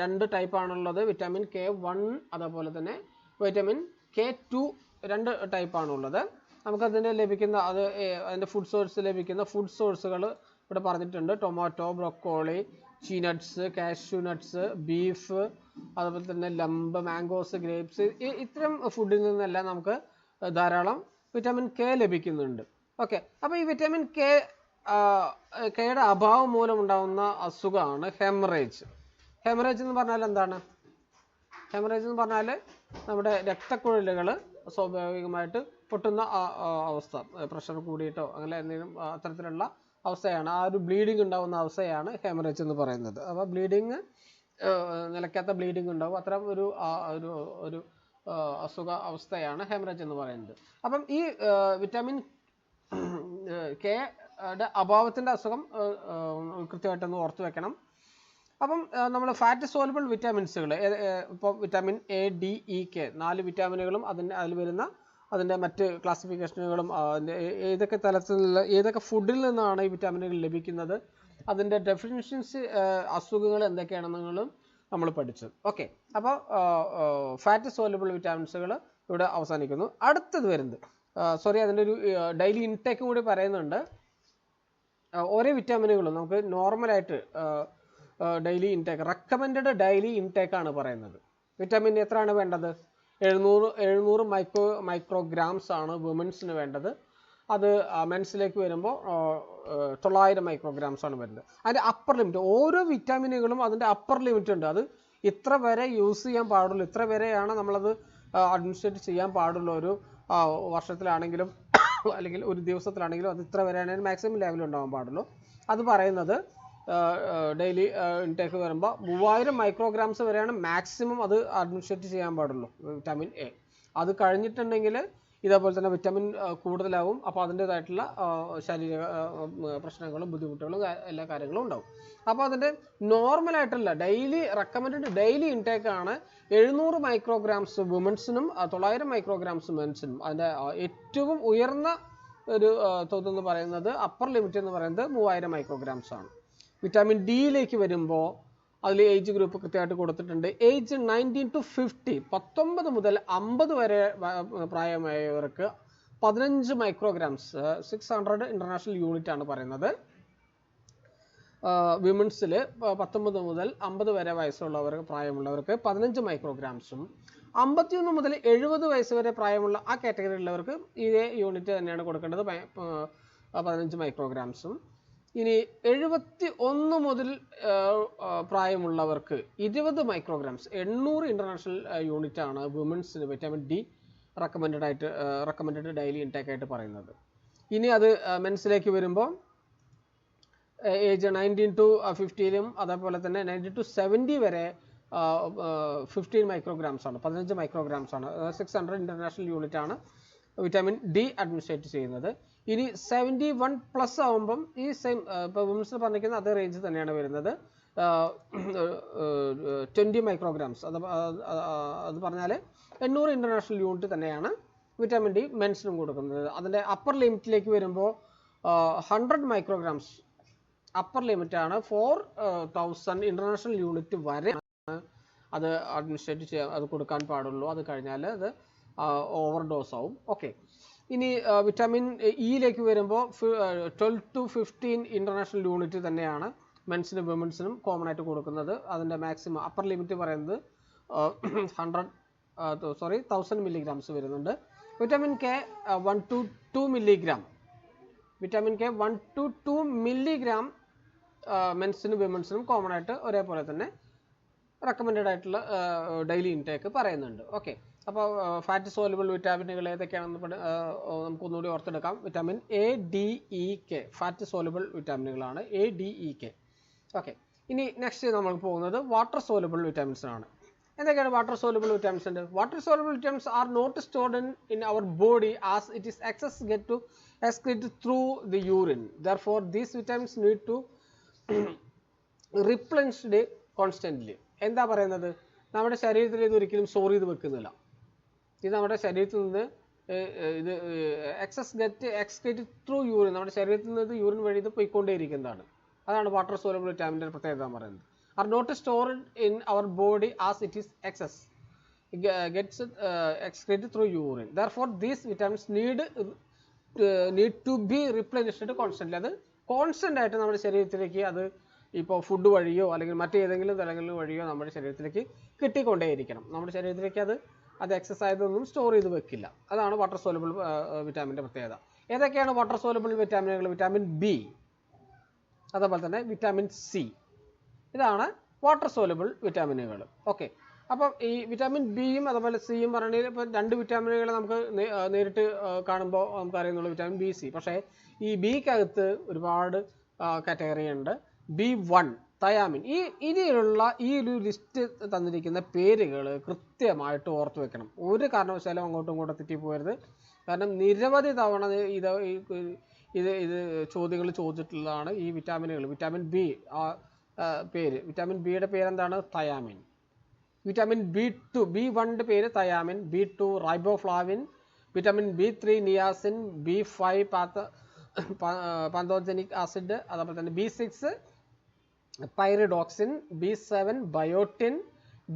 രണ്ട് ടൈപ്പാണുള്ളത്, വിറ്റാമിൻ K1 അതേപോലെ തന്നെ വിറ്റാമിൻ K2, രണ്ട് ടൈപ്പാണുള്ളത്. നമുക്കതിന് ലഭിക്കുന്ന അതിൻ്റെ ഫുഡ് സോഴ്സ് ലഭിക്കുന്ന ഫുഡ് സോഴ്സുകൾ ഇവിടെ പറഞ്ഞിട്ടുണ്ട്. ടൊമാറ്റോ, ബ്രൊക്കോളി, ചീനട്ട്സ്, കാഷ്യൂ നട്ട്സ്, ബീഫ്, അതുപോലെ തന്നെ ലംബ്, മാംഗോസ്, ഗ്രേപ്സ്, ഇത്തരം ഫുഡിൽ നിന്നെല്ലാം നമുക്ക് ധാരാളം വിറ്റാമിൻ കെ ലഭിക്കുന്നുണ്ട്. ഓക്കെ, അപ്പോൾ ഈ വിറ്റാമിൻ കെയുടെ അഭാവം മൂലം ഉണ്ടാകുന്ന അസുഖമാണ് ഹെമറേജ്. ഹെമറേജ് എന്ന് പറഞ്ഞാൽ എന്താണ്? ഹെമറേജ് എന്ന് പറഞ്ഞാൽ നമ്മുടെ രക്തക്കുഴലുകൾ സ്വാഭാവികമായിട്ട് പൊട്ടുന്ന അവസ്ഥ, പ്രഷർ കൂടിയിട്ടോ അങ്ങനെ എന്തെങ്കിലും അത്തരത്തിലുള്ള അവസ്ഥയാണ്, ആ ഒരു ബ്ലീഡിങ് ഉണ്ടാകുന്ന അവസ്ഥയാണ് ഹെമറേജ് എന്ന് പറയുന്നത്. അപ്പോൾ ബ്ലീഡിങ്, നിലയ്ക്കാത്ത ബ്ലീഡിങ് ഉണ്ടാവും, അത്തരം ഒരു ഒരു അസുഖ അവസ്ഥയാണ് ഹെമറേജ് എന്ന് പറയുന്നത്. അപ്പം ഈ വിറ്റാമിൻ കെയുടെ അഭാവത്തിൻ്റെ അസുഖം കൃത്യമായിട്ടൊന്ന് ഓർത്ത് വെക്കണം. അപ്പം നമ്മൾ ഫാറ്റ് സോലുബിൾ വിറ്റാമിൻസുകൾ, ഇപ്പോൾ vitamin A, D, E, K 4 വിറ്റാമിനുകളും അതിൽ വരുന്ന അതിൻ്റെ മറ്റ് ക്ലാസിഫിക്കേഷനുകളും ഏതൊക്കെ തലത്തിലുള്ള ഏതൊക്കെ ഫുഡിൽ നിന്നാണ് ഈ വിറ്റാമിനുകൾ ലഭിക്കുന്നത്, അതിൻ്റെ ഡെഫിഷ്യൻസി അസുഖങ്ങൾ എന്തൊക്കെയാണെന്നുകളും നമ്മൾ പഠിച്ചു. ഓക്കെ, അപ്പോൾ ഫാറ്റ് സോലുബിൾ വിറ്റാമിൻസുകൾ ഇവിടെ അവസാനിക്കുന്നു. അടുത്തത് വരുന്നത് അതിൻ്റെ ഒരു ഡെയിലി ഇൻടേക്ക് കൂടി പറയുന്നുണ്ട്. ഓരോ വിറ്റാമിനുകളും നമുക്ക് നോർമലായിട്ട് ഡെയിലി ഇൻടേക്ക്, റെക്കമെൻഡഡ് ഡെയിലി ഇൻടേക്കാണ് പറയുന്നത്. വിറ്റാമിൻ എത്രയാണ് വേണ്ടത്? 700 മൈക്രോഗ്രാംസ് ആണ് വുമൻസിന് വേണ്ടത്. അത് മെൻസിലേക്ക് വരുമ്പോൾ 900 മൈക്രോഗ്രാംസ് ആണ് വരുന്നത്. അതിൻ്റെ അപ്പർ ലിമിറ്റ്, ഓരോ വിറ്റാമിനുകളും അതിൻ്റെ അപ്പർ ലിമിറ്റ് ഉണ്ട്. അത് ഇത്ര വരെ യൂസ് ചെയ്യാൻ പാടുള്ളൂ, ഇത്ര വരെയാണ് നമ്മളത് അഡ്മിനിസ്ട്രേറ്റ് ചെയ്യാൻ പാടുള്ളൂ. ഒരു വർഷത്തിലാണെങ്കിലും അല്ലെങ്കിൽ ഒരു ദിവസത്തിലാണെങ്കിലും അത് ഇത്ര വരെയാണ് മാക്സിമം ലെവൽ ഉണ്ടാകാൻ പാടുള്ളൂ. അത് പറയുന്നത് ഡെയിലി ഇൻടേക്ക് വരുമ്പോൾ 3000 മൈക്രോഗ്രാംസ് വരെയാണ് മാക്സിമം അത് അഡ്മിനിസ്ട്രേറ്റ് ചെയ്യാൻ പാടുള്ളൂ വിറ്റാമിൻ എ. അത് കഴിഞ്ഞിട്ടുണ്ടെങ്കിൽ ഇതേപോലെ തന്നെ വിറ്റാമിൻ കൂടുതലാവും. അപ്പോൾ അതിൻ്റേതായിട്ടുള്ള ശാരീരിക പ്രശ്നങ്ങളും ബുദ്ധിമുട്ടുകളും എല്ലാ കാര്യങ്ങളും ഉണ്ടാവും. അപ്പോൾ അതിൻ്റെ നോർമലായിട്ടുള്ള ഡെയിലി റെക്കമെൻഡഡ് ഡെയിലി ഇൻടേക്കാണ് 700 മൈക്രോഗ്രാംസ് വുമൻസിനും 900 മൈക്രോഗ്രാംസ് മെൻസിനും. അതിൻ്റെ ഏറ്റവും ഉയർന്ന ഒരു തോതെന്ന് പറയുന്നത്, അപ്പർ ലിമിറ്റ് എന്ന് പറയുന്നത് 3000 മൈക്രോഗ്രാംസ് ആണ്. വിറ്റാമിൻ ഡിയിലേക്ക് വരുമ്പോൾ അതിൽ ഏജ് ഗ്രൂപ്പ് കൃത്യമായിട്ട് കൊടുത്തിട്ടുണ്ട്. ഏജ് 19 to 50, 19 മുതൽ 50 വരെ പ്രായമായവർക്ക് 15 മൈക്രോഗ്രാംസ്, 600 ഇൻ്റർനാഷണൽ യൂണിറ്റ് ആണ് പറയുന്നത്. വിമൻസിൽ 19 മുതൽ 50 വരെ വയസ്സുള്ളവർക്ക് പ്രായമുള്ളവർക്ക് 15 മൈക്രോഗ്രാംസും, 51 മുതൽ 70 വയസ്സ് വരെ പ്രായമുള്ള ആ കാറ്റഗറിയിലുള്ളവർക്ക് ഇതേ യൂണിറ്റ് തന്നെയാണ് കൊടുക്കേണ്ടത്, 15 മൈക്രോഗ്രാംസും. ഇനി 71 മുതൽ പ്രായമുള്ളവർക്ക് 20 മൈക്രോഗ്രാംസ്, 800 ഇൻ്റർനാഷണൽ യൂണിറ്റ് ആണ് വുമൻസിന് vitamin D recommended daily intake ആയിട്ട് പറയുന്നത്. ഇനി അത് മെൻസിലേക്ക് വരുമ്പോൾ ഏജ് 19 to 50ലും അതേപോലെ തന്നെ 90 to 70 വരെ 15 മൈക്രോഗ്രാംസ് ആണ്, 15 മൈക്രോഗ്രാംസ് ആണ്, 600 ഇൻ്റർനാഷണൽ യൂണിറ്റ് ആണ് വിറ്റാമിൻ ഡി അഡ്മിനിസ്ട്രേറ്റ് ചെയ്യുന്നത്. ഇനി 71+ ആകുമ്പം ഈ സെയിം ഇപ്പോൾ വുമൻസിന് പറഞ്ഞിരിക്കുന്ന അതേ റേഞ്ച് തന്നെയാണ് വരുന്നത്, 20 മൈക്രോഗ്രാംസ്. അത് പറഞ്ഞാൽ 800 ഇൻ്റർനാഷണൽ യൂണിറ്റ് തന്നെയാണ് വിറ്റാമിൻ ഡി മെൻസിനും കൊടുക്കുന്നത്. അതിൻ്റെ അപ്പർ ലിമിറ്റിലേക്ക് വരുമ്പോൾ 100 മൈക്രോഗ്രാംസ് അപ്പർ ലിമിറ്റാണ്, 4000 ഇൻ്റർനാഷണൽ യൂണിറ്റ് വരെ അത് അഡ്മിനിസ്ട്രേറ്റ് ചെയ്യാൻ അത് കൊടുക്കാൻ പാടുള്ളൂ. അത് കഴിഞ്ഞാൽ അത് ഓവർ ഡോസ് ആവും. ഓക്കെ, ഇനി വിറ്റാമിൻ ഇയിലേക്ക് വരുമ്പോൾ 12 to 15 ഇൻ്റർനാഷണൽ യൂണിറ്റ് തന്നെയാണ് മെൻസിനും വിമൻസിനും കോമൺ ആയിട്ട് കൊടുക്കുന്നത്. അതിൻ്റെ മാക്സിമം അപ്പർ ലിമിറ്റ് പറയുന്നത് 1000 മില്ലിഗ്രാംസ് വരുന്നുണ്ട്. Vitamin K 1 to 2 milligram, vitamin K 1 to 2 milligram മെൻസിനും വിമൻസിനും കോമൺ ആയിട്ട് ഒരേപോലെ തന്നെ റെക്കമെൻഡഡ് ആയിട്ടുള്ള ഡെയിലി ഇൻടേക്ക് പറയുന്നുണ്ട്. ഓക്കെ, അപ്പോൾ ഫാറ്റ് സോലുബിൾ വിറ്റാമിനുകൾ ഏതൊക്കെയാണെന്ന് നമുക്കൊന്നുകൂടി ഓർത്തെടുക്കാം. Vitamin A, D, E, K fat soluble വിറ്റാമിനുകളാണ്, A, D, E, K. Okay, ഇനി നെക്സ്റ്റ് നമ്മൾ പോകുന്നത് വാട്ടർ സോലുബിൾ വിറ്റാമിൻസിനാണ്. എന്തൊക്കെയാണ് വാട്ടർ സോലുബിൾ വിറ്റാമിൻസ് ഉണ്ട്? Water soluble vitamins are not stored in our body as it is excess get to excreted through the urine. Therefore, these vitamins need to replenished constantly. എന്താ പറയുന്നത്? നമ്മുടെ ശരീരത്തിൽ ഇത് ഒരിക്കലും store ചെയ്ത് വെക്കുന്നില്ല. ഇത് നമ്മുടെ ശരീരത്തിൽ നിന്ന് ഇത് excreted through urine, നമ്മുടെ ശരീരത്തിൽ നിന്ന് യൂറിൻ വഴി ഇത് പോയിക്കൊണ്ടേയിരിക്കുന്നതാണ്. അതാണ് വാട്ടർ സോലുബിൾ വിറ്റാമിൻ്റെ പ്രത്യേകത പറയുന്നത്. Are not stored in our body as it is excess gets excreted through urine. Therefore, these vitamins need to be replenished constantly. അത് കോൺസ്റ്റൻ്റ് ആയിട്ട് നമ്മുടെ ശരീരത്തിലേക്ക് അത് ഇപ്പോൾ ഫുഡ് വഴിയോ അല്ലെങ്കിൽ മറ്റേതെങ്കിലും തലങ്ങളിൽ വഴിയോ നമ്മുടെ ശരീരത്തിലേക്ക് കിട്ടിക്കൊണ്ടേയിരിക്കണം. നമ്മുടെ ശരീരത്തിലേക്ക് അത് എക്സസ് ആയതൊന്നും സ്റ്റോർ ചെയ്ത് വെക്കില്ല. അതാണ് വാട്ടർ സോലുബിൾ വിറ്റാമിൻ്റെ പ്രത്യേകത. ഏതൊക്കെയാണ് വാട്ടർ സോലുബിൾ വിറ്റാമിനുകൾ? വിറ്റാമിൻ ബി, അതുപോലെ തന്നെ വിറ്റാമിൻ സി. ഇതാണ് വാട്ടർ സോലുബിൾ വിറ്റാമിനുകൾ. ഓക്കെ, അപ്പം ഈ വിറ്റാമിൻ ബിയും അതുപോലെ സിയും പറഞ്ഞാൽ ഇപ്പോൾ രണ്ട് വിറ്റാമിനുകൾ നമുക്ക് നേരിട്ട് കാണുമ്പോൾ നമുക്ക് അറിയുന്നുള്ളൂ വിറ്റാമിൻ ബി, സി. പക്ഷേ ഈ ബിക്കകത്ത് ഒരുപാട് കാറ്റഗറി ഉണ്ട്. B1 thiamine. ഇതിലുള്ള ഈ ഒരു ലിസ്റ്റ് തന്നിരിക്കുന്ന പേരുകൾ കൃത്യമായിട്ട് ഓർത്ത് വെക്കണം. ഒരു കാരണവശാലും അങ്ങോട്ടും ഇങ്ങോട്ടും തെറ്റിപ്പോകരുത്. കാരണം നിരവധി തവണ ഇത് ചോദ്യങ്ങൾ ചോദിച്ചിട്ടുള്ളതാണ് ഈ വിറ്റാമിനുകൾ. വിറ്റാമിൻ ബി പേര്, വിറ്റാമിൻ ബിയുടെ പേരെന്താണ്? തയാമിൻ. വിറ്റാമിൻ B2, B1ൻ്റെ പേര് thiamine, B2 riboflavin, vitamin B3 niacin, B5 pantothenic acid, അതുപോലെ തന്നെ B6 pyridoxine, B7 biotin,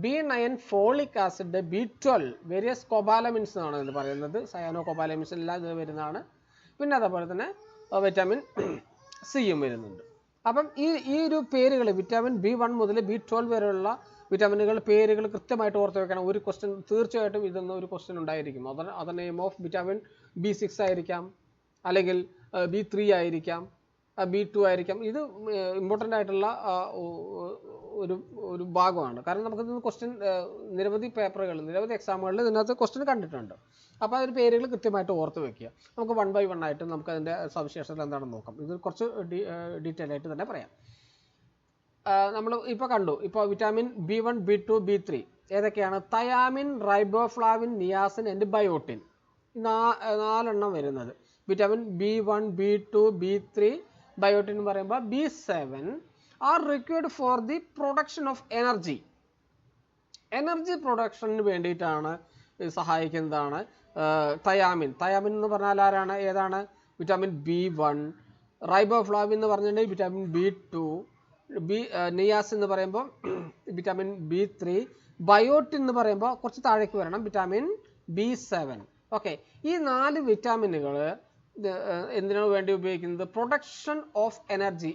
B9 folic acid, B12 various cobalamins എന്നാണ് ഇത് പറയുന്നത്. സയാനോ കൊബാലമിൻസ് എല്ലാം ഇത് വരുന്നതാണ്. പിന്നെ അതുപോലെ തന്നെ വിറ്റാമിൻ സിയും വരുന്നുണ്ട്. അപ്പം ഈ ഒരു പേരുകൾ വിറ്റാമിൻ B1 മുതൽ B12 വരെയുള്ള വിറ്റാമിനുകൾ പേരുകൾ കൃത്യമായിട്ട് ഓർത്ത് വെക്കണം. ഒരു ക്വസ്റ്റ്യൻ തീർച്ചയായിട്ടും ഇതൊന്നും ഒരു ക്വസ്റ്റ്യൻ ഉണ്ടായിരിക്കും. Other name of vitamin B6 ആയിരിക്കാം, അല്ലെങ്കിൽ B3 ആയിരിക്കാം, B2 ആയിരിക്കാം. ഇത് ഇമ്പോർട്ടൻ്റ് ആയിട്ടുള്ള ഒരു ഭാഗമാണ്. കാരണം നമുക്കിത് ക്വസ്റ്റ്യൻ നിരവധി പേപ്പറുകൾ, നിരവധി എക്സാമുകളിൽ ഇതിനകത്ത് ക്വസ്റ്റ്യൻ കണ്ടിട്ടുണ്ട്. അപ്പോൾ അതിന് പേരുകൾ കൃത്യമായിട്ട് ഓർത്ത് വെക്കുക. നമുക്ക് 1 by 1 ആയിട്ട് നമുക്ക് അതിൻ്റെ സവിശേഷതകൾ എന്താണെന്ന് നോക്കാം. ഇത് കുറച്ച് ഡീറ്റെയിൽ ആയിട്ട് തന്നെ പറയാം. നമ്മൾ ഇപ്പോൾ കണ്ടു. ഇപ്പോൾ വിറ്റാമിൻ B1, B2, B3 ഏതൊക്കെയാണ്? Thiamine, riboflavin, niacin and biotin. 4 വരുന്നത്. Vitamin B1, B2, B3, biotin എന്ന് പറയുമ്പോൾ B7 are required for the production of energy. Energy production വേണ്ടിയിട്ടാണ് സഹായിക്കുന്നതാണ് തയാമിൻ. തയാമിൻ എന്ന് പറഞ്ഞാൽ ആരാണ്? ഏതാണ്? Vitamin B1. റൈബോഫ്ലാവിൻ എന്ന് പറഞ്ഞിട്ടുണ്ടെങ്കിൽ വിറ്റാമിൻ B2. നിയാസ് എന്ന് പറയുമ്പോൾ വിറ്റാമിൻ B3. ബയോട്ടിൻ എന്ന് പറയുമ്പോൾ കുറച്ച് താഴേക്ക് വരണം, വിറ്റാമിൻ B7. ഓക്കെ, ഈ 4 വിറ്റാമിനുകൾ എന്തിനാണ് വേണ്ടി ഉപയോഗിക്കുന്നത്? Production of energy.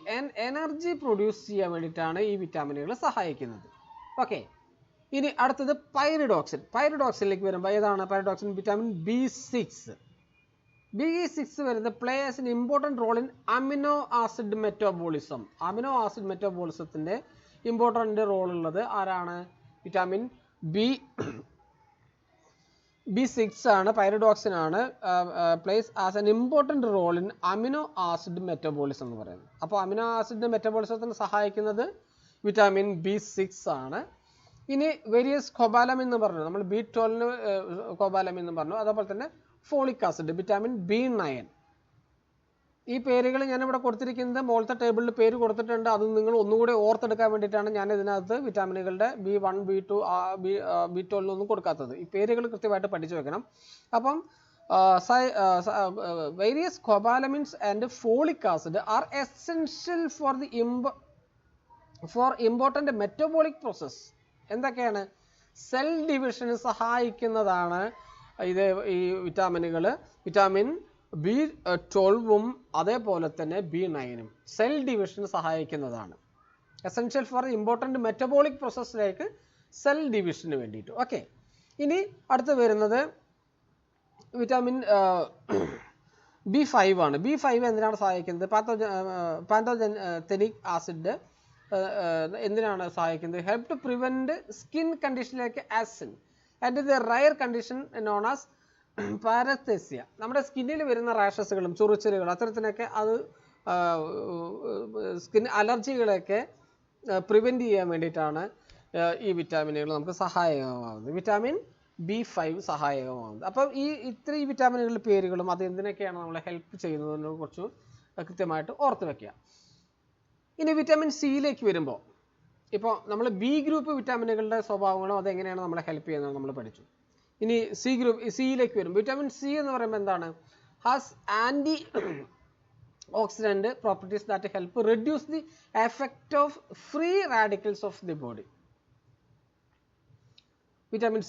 Energy produce ചെയ്യാൻ വേണ്ടിയിട്ടാണ് ഈ വിറ്റാമിനുകൾ സഹായിക്കുന്നത്. ഓക്കെ, ഇനി അടുത്തത് പൈറിഡോക്സിൻ. പൈറിഡോക്സിനിലേക്ക് വരുമ്പോൾ ഏതാണ് പൈറിഡോക്സിൻ? Vitamin B6. B6 വരുന്ന plays an important role in amino acid metabolism. Amino acid മെറ്റബോളിസത്തിൻ്റെ ഇമ്പോർട്ടൻ്റ് റോൾ ഉള്ളത് ആരാണ്? വിറ്റാമിൻ B6 ആണ്, പൈറിഡോക്സിൻ ആണ്. Plays as an important role in amino acid metabolism എന്ന് പറയുന്നത്. അപ്പോൾ അമിനോ ആസിഡ് മെറ്റബോളിസത്തിന് സഹായിക്കുന്നത് വിറ്റാമിൻ B6 ആണ്. ഇനി വേരിയസ് കൊബാലമിൻ എന്ന് പറഞ്ഞു, നമ്മൾ B12 കൊബാലമിൻ എന്ന് പറഞ്ഞു. അതേപോലെ തന്നെ ഫോളിക് ആസിഡ്, വിറ്റാമിൻ B9. ഈ പേരുകൾ ഞാനിവിടെ കൊടുത്തിരിക്കുന്നത് മുകളിലത്തെ ടേബിളിൽ പേര് കൊടുത്തിട്ടുണ്ട്. അത് നിങ്ങൾ ഒന്നുകൂടി ഓർത്തെടുക്കാൻ വേണ്ടിയിട്ടാണ് ഞാൻ ഇതിനകത്ത് വിറ്റാമിനുകളുടെ B1, B2, B12 ഒന്നും കൊടുക്കാത്തത്. ഈ പേരുകൾ കൃത്യമായിട്ട് പഠിച്ചു വെക്കണം. അപ്പം various cobalamins and folic acid are essential for important metabolic process. എന്തൊക്കെയാണ്? സെൽ ഡിവിഷന് സഹായിക്കുന്നതാണ് ഈ വിറ്റാമിനുകൾ. വിറ്റാമിൻ B12 അതേപോലെ തന്നെ B9 സെൽ ഡിവിഷന് സഹായിക്കുന്നതാണ്. എസെൻഷ്യൽ ഫോർ ഇമ്പോർട്ടൻ്റ് മെറ്റബോളിക് പ്രോസസ്സിലേക്ക് സെൽ ഡിവിഷന് വേണ്ടിയിട്ട്. ഓക്കെ, ഇനി അടുത്ത് വരുന്നത് വിറ്റാമിൻ B5 ആണ്. B5 എന്തിനാണ് സഹായിക്കുന്നത്? പാന്തോജനിക് ആസിഡ് എന്തിനാണ് സഹായിക്കുന്നത്? ഹെൽപ്പ് ടു പ്രിവെൻറ്റ് സ്കിൻ കണ്ടീഷനിലേക്ക് acne and the rare condition known as paresthesia. നമ്മുടെ സ്കിന്നിൽ വരുന്ന റാഷസുകളും ചൊറിച്ചിലുകളും അത്തരത്തിനൊക്കെ അത് സ്കിൻ അലർജികളൊക്കെ പ്രിവെൻറ്റ് ചെയ്യാൻ വേണ്ടിയിട്ടാണ് ഈ വിറ്റാമിനുകൾ നമുക്ക് സഹായകമാകുന്നത്. Vitamin B5 സഹായകമാകുന്നത്. അപ്പം ഈ വിറ്റാമിനുകളുടെ പേരുകളും അത് എന്തിനൊക്കെയാണ് നമ്മളെ ഹെൽപ്പ് ചെയ്യുന്നതിനെ കുറിച്ച് കൃത്യമായിട്ട് ഓർത്ത് വെക്കുക. ഇനി വിറ്റാമിൻ സിയിലേക്ക് വരുമ്പോൾ, ഇപ്പോൾ നമ്മൾ ബി ഗ്രൂപ്പ് വിറ്റാമിനുകളുടെ സ്വഭാവങ്ങളും അതെങ്ങനെയാണ് നമ്മളെ ഹെൽപ്പ് ചെയ്യുന്നത് നമ്മൾ പഠിച്ചു. ഇനി സിയിലേക്ക് വരുമ്പോൾ, വിറ്റാമിൻ സി എന്ന് പറയുമ്പോൾ എന്താണ്? Has antioxidant properties that help reduce the effect of free radicals of the body. Vitamin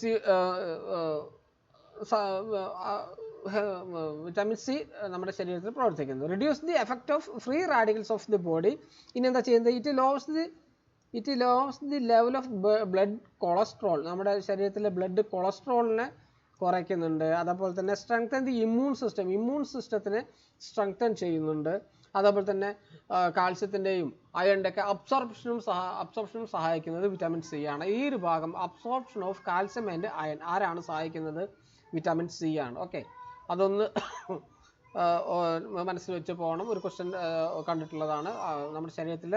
C നമ്മുടെ ശരീരത്തിൽ പ്രവർത്തിക്കുന്നത് reduce the effect of free radicals of the body. ഇനി എന്താ ചെയ്യുന്നത്? It lows the level of blood cholesterol. നമ്മുടെ ശരീരത്തിലെ blood കൊളസ്ട്രോളിനെ കുറയ്ക്കുന്നുണ്ട്. അതേപോലെ തന്നെ സ്ട്രെങ്തൻ ദി ഇമ്മ്യൂൺ സിസ്റ്റത്തിനെ സ്ട്രെങ്തൻ ചെയ്യുന്നുണ്ട്. അതേപോലെ തന്നെ കാൽസ്യത്തിൻ്റെയും അയണിൻ്റെ ഒക്കെ അബ്സോർപ്ഷനും സഹായിക്കുന്നത് വിറ്റാമിൻ സി ആണ്. ഈ ഒരു ഭാഗം absorption of calcium and iron ആരാണ് സഹായിക്കുന്നത്? വിറ്റാമിൻ സി ആണ്. ഓക്കെ, അതൊന്ന് മനസ്സിൽ വെച്ച് പോകണം. ഒരു ക്വസ്റ്റ്യൻ കണ്ടിട്ടുള്ളതാണ്. നമ്മുടെ ശരീരത്തിൽ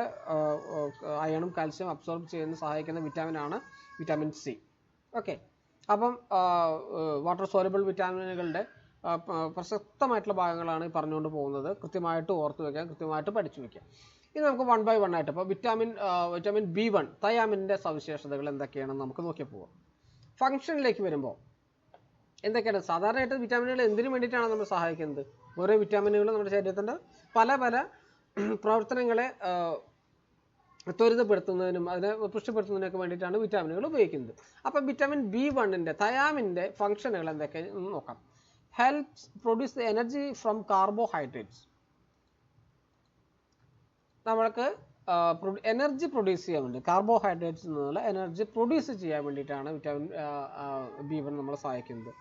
അയണും കാൽസ്യം അബ്സോർബ് ചെയ്യുന്ന സഹായിക്കുന്ന വിറ്റാമിനാണ് വിറ്റാമിൻ സി. ഓക്കെ, അപ്പം വാട്ടർ സോലബിൾ വിറ്റാമിനുകളുടെ പ്രസക്തമായിട്ടുള്ള ഭാഗങ്ങളാണ് പറഞ്ഞുകൊണ്ട് പോകുന്നത്. കൃത്യമായിട്ട് ഓർത്ത് വയ്ക്കുക, കൃത്യമായിട്ട് പഠിച്ചു വയ്ക്കുക. ഇനി നമുക്ക് 1 by 1 ആയിട്ട്, ഇപ്പോൾ വിറ്റാമിൻ B1 തയാമിൻ്റെ സവിശേഷതകൾ എന്തൊക്കെയാണെന്ന് നമുക്ക് നോക്കിയാൽ പോകാം. ഫംഗ്ഷനിലേക്ക് വരുമ്പോൾ എന്തൊക്കെയാണ്? സാധാരണയായിട്ട് വിറ്റാമിനുകൾ എന്തിനു വേണ്ടിയിട്ടാണ് നമ്മൾ സഹായിക്കുന്നത്? ഓരോ വിറ്റാമിനുകളും നമ്മുടെ ശരീരത്തിൻ്റെ പല പ്രവർത്തനങ്ങളെ ത്വരിതപ്പെടുത്തുന്നതിനും അതിനെ പുഷ്ടിപ്പെടുത്തുന്നതിനൊക്കെ വേണ്ടിയിട്ടാണ് വിറ്റാമിനുകൾ ഉപയോഗിക്കുന്നത്. അപ്പം വിറ്റാമിൻ B1 തയാമിൻ്റെ ഫംഗ്ഷനുകൾ എന്തൊക്കെയാണെന്ന് നോക്കാം. helps produce the energy from carbohydrates. നമ്മൾക്ക് എനർജി പ്രൊഡ്യൂസ് ചെയ്യാൻ വേണ്ടി കാർബോഹൈഡ്രേറ്റ്സിൽ നിന്നുള്ള എനർജി പ്രൊഡ്യൂസ് ചെയ്യാൻ വേണ്ടിയിട്ടാണ് വിറ്റാമിൻ B1 നമ്മളെ സഹായിക്കുന്നത്.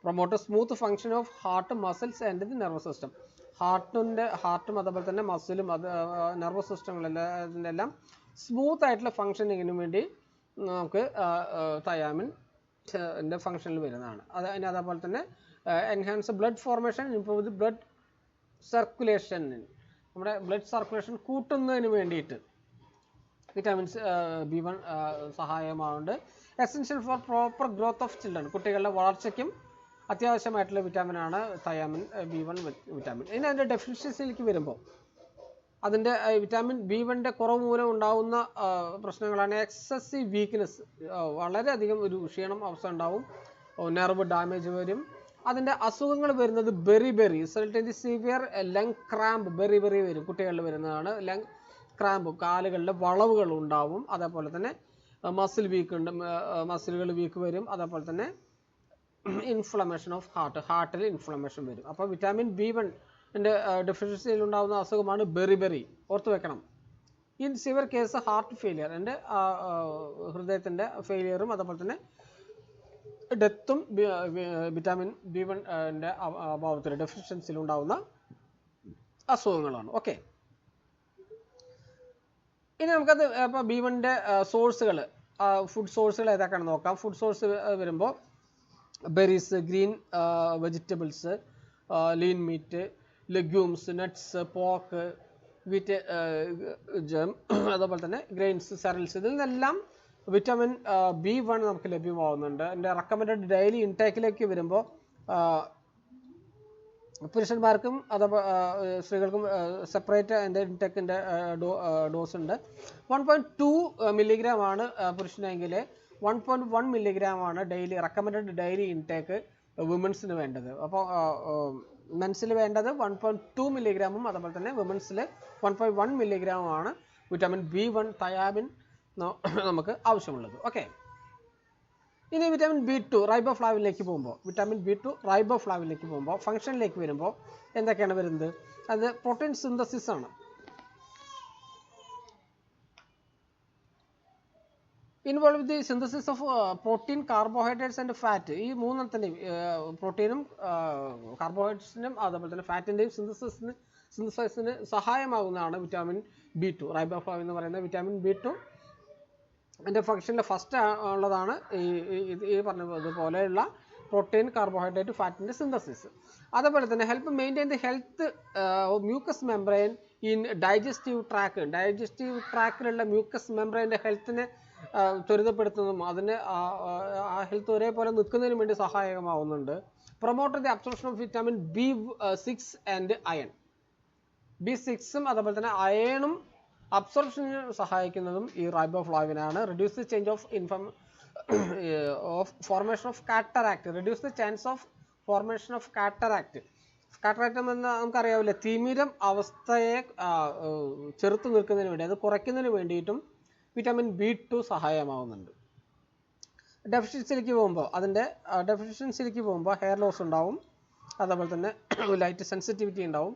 Promote smooth function of heart, muscles and the nervous system. ഹാർട്ടും അതേപോലെ തന്നെ മസിലും നെർവസ് സിസ്റ്റങ്ങളെല്ലാം സ്മൂത്ത് ആയിട്ടുള്ള ഫങ്ഷനിങ്ങിന് വേണ്ടി നമുക്ക് തയാമിൻ്റെ ഫങ്ഷനിൽ വരുന്നതാണ്. അതേപോലെ തന്നെ enhance blood formation, improve the blood circulation. നമ്മുടെ ബ്ലഡ് സർക്കുലേഷൻ കൂട്ടുന്നതിന് വേണ്ടിയിട്ട് വിറ്റാമിൻസ് B1 സഹായമാവുന്നുണ്ട്. Essential for proper growth of children. കുട്ടികളുടെ വളർച്ചയ്ക്കും അത്യാവശ്യമായിട്ടുള്ള വിറ്റാമിനാണ് തയാമിൻ B1 വിറ്റാമിൻ. ഇനി അതിൻ്റെ ഡെഫിഷ്യൻസിയിലേക്ക് വരുമ്പോൾ അതിൻ്റെ വിറ്റാമിൻ B1 കുറവ് മൂലം ഉണ്ടാകുന്ന പ്രശ്നങ്ങളാണ് എക്സസീവ് വീക്ക്നെസ്. വളരെയധികം ഒരു ക്ഷീണം അവസ്ഥ ഉണ്ടാവും, നെർവ് ഡാമേജ് വരും. അതിൻ്റെ അസുഖങ്ങൾ വരുന്നത് ബെറി സിവിയർ ലങ് ക്രാമ്പ് വരും, കുട്ടികളിൽ വരുന്നതാണ്. ലങ് ക്രാമ്പ്, കാലുകളിലെ വളവുകൾ ഉണ്ടാവും. അതേപോലെ തന്നെ മസിലുകൾ വീക്ക് വരും. അതേപോലെ തന്നെ ഇൻഫ്ലമേഷൻ ഓഫ് ഹാർട്ടിൽ ഇൻഫ്ലമേഷൻ വരും. അപ്പോൾ വിറ്റാമിൻ B1 ഡെഫിഷ്യൻസിയിൽ ഉണ്ടാകുന്ന അസുഖമാണ് ബെറി. ഓർത്ത് വെക്കണം. In severe case heart failure, ഹൃദയത്തിൻ്റെ ഫെയിലിയറും അതേപോലെ തന്നെ ഡെത്തും വിറ്റാമിൻ B1 അഭാവത്തിൽ ഡെഫിഷ്യൻസിയിൽ ഉണ്ടാകുന്ന അസുഖങ്ങളാണ്. ഓക്കെ, ഇനി നമുക്കത് ഇപ്പോൾ B1 സോഴ്സുകൾ, ഫുഡ് സോഴ്സുകൾ ഏതൊക്കെയാണെന്ന് നോക്കാം. ഫുഡ് സോഴ്സ് വരുമ്പോൾ berries, green vegetables, lean meet, legumes, nuts, pork, wheat, ജം, അതേപോലെ തന്നെ ഗ്രെയിൻസ്, സെറൽസ്, ഇതിൽ നിന്നെല്ലാം വിറ്റാമിൻ B1 നമുക്ക് ലഭ്യമാവുന്നുണ്ട്. എൻ്റെ റെക്കമെൻഡഡ് ഡെയിലി ഇൻടേക്കിലേക്ക് വരുമ്പോൾ പുരുഷന്മാർക്കും അതേപോലെ സ്ത്രീകൾക്കും സെപ്പറേറ്റ് എൻ്റെ ഇൻടേക്കിൻ്റെ ഡോസ് ഉണ്ട്. 1.2 മില്ലിഗ്രാം ആണ് പുരുഷനെങ്കിൽ 1.1 മില്ലിഗ്രാം ആണ് റെക്കമെൻഡഡ് ഡെയിലി ഇൻടേക്ക് വുമൻസിന് വേണ്ടത്. അപ്പോൾ മെൻസിൽ വേണ്ടത് 1.2 മില്ലിഗ്രാമും അതേപോലെ തന്നെ വുമൻസിൽ 1.1 മില്ലിഗ്രാമുമാണ് വിറ്റാമിൻ B1 തയാമിൻ നമുക്ക് ആവശ്യമുള്ളത്. ഓക്കെ, ഇനി വിറ്റാമിൻ B2 റൈബോഫ്ലാവിനിലേക്ക് പോകുമ്പോൾ ഫംഗ്ഷനിലേക്ക് വരുമ്പോൾ എന്തൊക്കെയാണ് വരുന്നത്? അത് പ്രോട്ടീൻ സിന്തസിസ് ആണ്. Involve the synthesis of protein, carbohydrates and fat. ഈ മൂന്നെണ്ണത്തിൻ്റെയും പ്രോട്ടീനും കാർബോഹൈഡ്രേറ്റ്സിനും അതേപോലെ തന്നെ ഫാറ്റിൻ്റെയും സിന്തസൈസിന് സഹായമാകുന്നതാണ് വിറ്റാമിൻ B2. റൈബോഫ്ലാവിൻ എന്ന് പറയുന്ന വിറ്റാമിൻ B2 അതിൻ്റെ ഫംഗ്ഷനിൽ ഫസ്റ്റ് ഉള്ളതാണ് ഈ പറഞ്ഞതുപോലെയുള്ള പ്രോട്ടീൻ, കാർബോഹൈഡ്രേറ്റ്, ഫാറ്റിൻ്റെ സിന്തസിസ്. അതേപോലെ തന്നെ help maintain the health mucus membrane in digestive ട്രാക്കിലുള്ള മ്യൂക്കസ് മെംബ്രെയിൻ്റെ ഹെൽത്തിനെ ത്വരിതപ്പെടുത്തുന്നതും അതിന് ആ ഹെൽത്ത് ഒരേപോലെ നിൽക്കുന്നതിന് വേണ്ടി സഹായകമാവുന്നുണ്ട്. Promote the absorption of vitamin B6 and iron. B6ഉം അതുപോലെ തന്നെ അയണും അബ്സോർപ്ഷന് സഹായിക്കുന്നതും ഈ റൈബോഫ്ലാവിൻ ആണ്. Reduce the change of formation of cataract. Reduce the chance of formation of cataract. Cataract എന്ന് നമുക്കറിയാവില്ല, തിമിരം അവസ്ഥയെ ചെറുത്ത് നിൽക്കുന്നതിന് വേണ്ടി, അത് കുറയ്ക്കുന്നതിന് വേണ്ടിയിട്ടും വിറ്റാമിൻ B2 സഹായമാവുന്നുണ്ട്. ഡെഫിഷ്യൻസിയിലേക്ക് പോകുമ്പോൾ ഹെയർ ലോസ് ഉണ്ടാവും, അതേപോലെ തന്നെ ലൈറ്റ് സെൻസിറ്റിവിറ്റി ഉണ്ടാവും,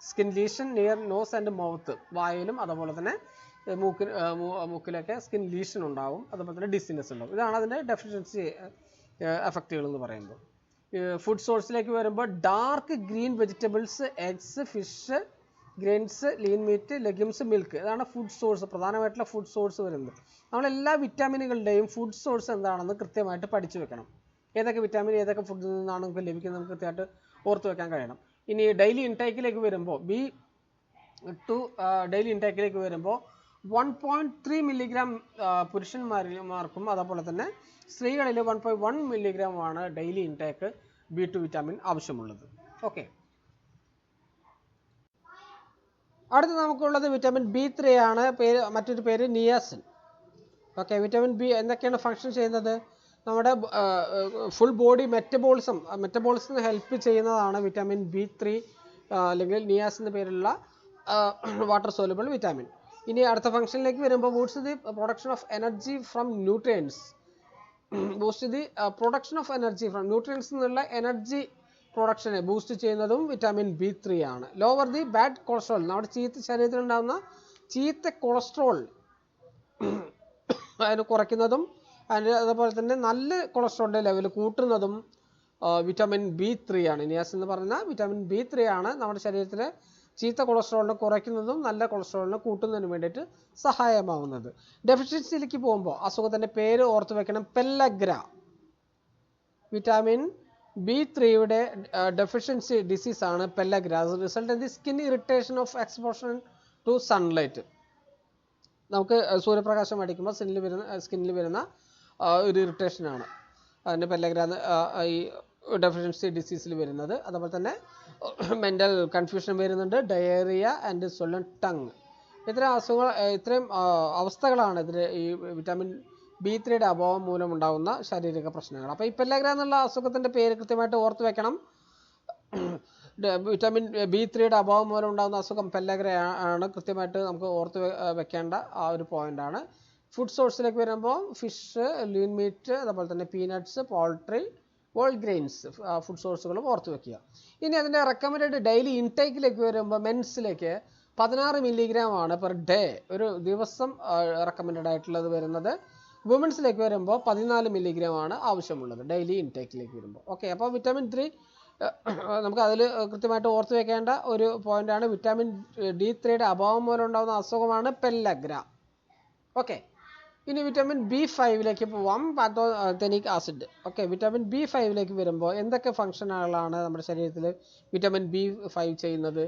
skin lesion near nose and mouth, വായിലും അതുപോലെ തന്നെ മൂക്കിലൊക്കെ സ്കിൻ ലീഷൻ ഉണ്ടാവും, അതുപോലെ തന്നെ ഡിസിനെസ് ഉണ്ടാവും. ഇതാണ് അതിൻ്റെ ഡെഫിഷ്യൻസി എഫക്റ്റുകൾ എന്ന് പറയുമ്പോൾ. ഫുഡ് സോഴ്സിലേക്ക് വരുമ്പോൾ dark green vegetables, eggs, fish, grains, lean meet, legumes, milk, ഇതാണ് ഫുഡ് സോഴ്സ്, പ്രധാനമായിട്ടുള്ള ഫുഡ് സോഴ്സ് വരുന്നത്. നമ്മളെല്ലാ വിറ്റാമിനുകളുടെയും ഫുഡ് സോഴ്സ് എന്താണെന്ന് കൃത്യമായിട്ട് പഠിച്ചു വെക്കണം. ഏതൊക്കെ വിറ്റാമിൻ ഏതൊക്കെ ഫുഡിൽ നിന്നാണ് നമുക്ക് ലഭിക്കുന്നത് നമുക്ക് കൃത്യമായിട്ട് ഓർത്ത് വെക്കാൻ കഴിയണം. ഇനി ഡെയിലി ഇൻടേക്കിലേക്ക് വരുമ്പോൾ B2 ഡെയിലി ഇൻടേക്കിലേക്ക് വരുമ്പോൾ 1.3 മില്ലിഗ്രാം പുരുഷന്മാർക്കും അതുപോലെ തന്നെ സ്ത്രീകളിൽ 1.1 മില്ലിഗ്രാം ആണ് ഡെയിലി ഇൻടേക്ക് B2 വിറ്റാമിൻ ആവശ്യമുള്ളത്. ഓക്കെ, അടുത്ത് നമുക്കുള്ളത് വിറ്റാമിൻ B3 ആണ്. മറ്റൊരു പേര് നിയാസിൻ. ഓക്കെ, വിറ്റാമിൻ B എന്തൊക്കെയാണ് ഫങ്ഷൻ ചെയ്യുന്നത്? നമ്മുടെ ഫുൾ ബോഡി മെറ്റബോളിസത്തിന് ഹെൽപ്പ് ചെയ്യുന്നതാണ് വിറ്റാമിൻ B3 അല്ലെങ്കിൽ നിയാസിൻ എന്ന പേരുള്ള വാട്ടർ സോലുബിൾ വിറ്റാമിൻ. ഇനി അടുത്ത ഫംഗ്ഷനിലേക്ക് വരുമ്പോൾ boost the production of energy from nutrients. Nutrients എന്നുള്ള എനർജി പ്രൊഡക്ഷനെ ബൂസ്റ്റ് ചെയ്യുന്നതും വിറ്റാമിൻ B3 ആണ്. ലോവർ ദി ബാഡ് കൊളസ്ട്രോൾ, നമ്മുടെ ശരീരത്തിലുണ്ടാകുന്ന ചീത്ത കൊളസ്ട്രോൾ അതിന് കുറയ്ക്കുന്നതും അതുപോലെ തന്നെ നല്ല കൊളസ്ട്രോളിൻ്റെ ലെവൽ കൂട്ടുന്നതും വിറ്റാമിൻ B3 ആണ്. നിയാസിൻ എന്ന് പറയുന്ന വിറ്റാമിൻ B3 ആണ് നമ്മുടെ ശരീരത്തിലെ ചീത്ത കൊളസ്ട്രോളിനെ കുറയ്ക്കുന്നതും നല്ല കൊളസ്ട്രോളിനെ കൂട്ടുന്നതിന് വേണ്ടിയിട്ട് സഹായമാവുന്നത്. ഡെഫിഷ്യൻസിയിലേക്ക് പോകുമ്പോൾ അസുഖത്തിൻ്റെ പേര് ഓർത്ത് വെക്കണം, പെല്ലഗ്ര. വിറ്റാമിൻ B3യുടെ ഡെഫിഷ്യൻസി ഡിസീസാണ് pellagra. Result in the skin irritation of exposure to sunlight. നമുക്ക് സൂര്യപ്രകാശം അടിക്കുമ്പോൾ സ്കിന്നിൽ വരുന്ന ഒരു ഇറിറ്റേഷനാണ് അതിൻ്റെ പെല്ലഗ്ര ഈ ഡെഫിഷ്യൻസി ഡിസീസിൽ വരുന്നത്. അതുപോലെ തന്നെ മെൻ്റൽ കൺഫ്യൂഷൻ വരുന്നുണ്ട്, ഡയേറിയ ആൻഡ് സ്വോളൻ ടങ്. ഇത്രയും അവസ്ഥകളാണ് ഇതിന് ഈ വിറ്റാമിൻ B3യുടെ അഭാവം മൂലം ഉണ്ടാകുന്ന ശാരീരിക പ്രശ്നങ്ങൾ. അപ്പോൾ ഈ പെല്ലഗ്ര എന്നുള്ള അസുഖത്തിൻ്റെ പേര് കൃത്യമായിട്ട് ഓർത്ത് വെക്കണം. വിറ്റാമിൻ B3യുടെ അഭാവം മൂലം ഉണ്ടാകുന്ന അസുഖം പെല്ലഗ്ര ആണ്. കൃത്യമായിട്ട് നമുക്ക് ഓർത്ത് വെക്കേണ്ട ആ ഒരു പോയിൻ്റാണ്. ഫുഡ് സോഴ്സിലേക്ക് വരുമ്പോൾ ഫിഷ്, ലീൻ മീറ്റ്, അതുപോലെ തന്നെ peanuts, poultry, whole grains food സോഴ്സുകളും ഓർത്ത് വെക്കുക. ഇനി അതിൻ്റെ റെക്കമെൻഡഡ് ഡെയിലി ഇൻടേക്കിലേക്ക് വരുമ്പോൾ മെൻസിലേക്ക് 16 മില്ലിഗ്രാം ആണ് പെർ ഡേ ഒരു ദിവസം റെക്കമെൻഡഡ് ആയിട്ടുള്ളത് വരുന്നത്. വുമൻസിലേക്ക് വരുമ്പോൾ 14 മില്ലിഗ്രാം ആണ് ആവശ്യമുള്ളത് ഡെയിലി ഇൻടേക്കിലേക്ക് വരുമ്പോൾ. ഓക്കെ, അപ്പോൾ വിറ്റാമിൻ 3 നമുക്ക് അതിൽ കൃത്യമായിട്ട് ഓർത്ത് വെക്കേണ്ട ഒരു പോയിൻ്റാണ്. വിറ്റാമിൻ D3യുടെ അഭാവം മൂലം ഉണ്ടാകുന്ന അസുഖമാണ് പെല്ലഗ്ര. ഓക്കെ, ഇനി വിറ്റാമിൻ B5ലേക്ക് പോവാം, പാത്തോതെനിക് ആസിഡ്. ഓക്കെ, വിറ്റാമിൻ B5ലേക്ക് വരുമ്പോൾ എന്തൊക്കെ ഫംഗ്ഷനുകളാണ് നമ്മുടെ ശരീരത്തിൽ വിറ്റാമിൻ B5 ചെയ്യുന്നത്?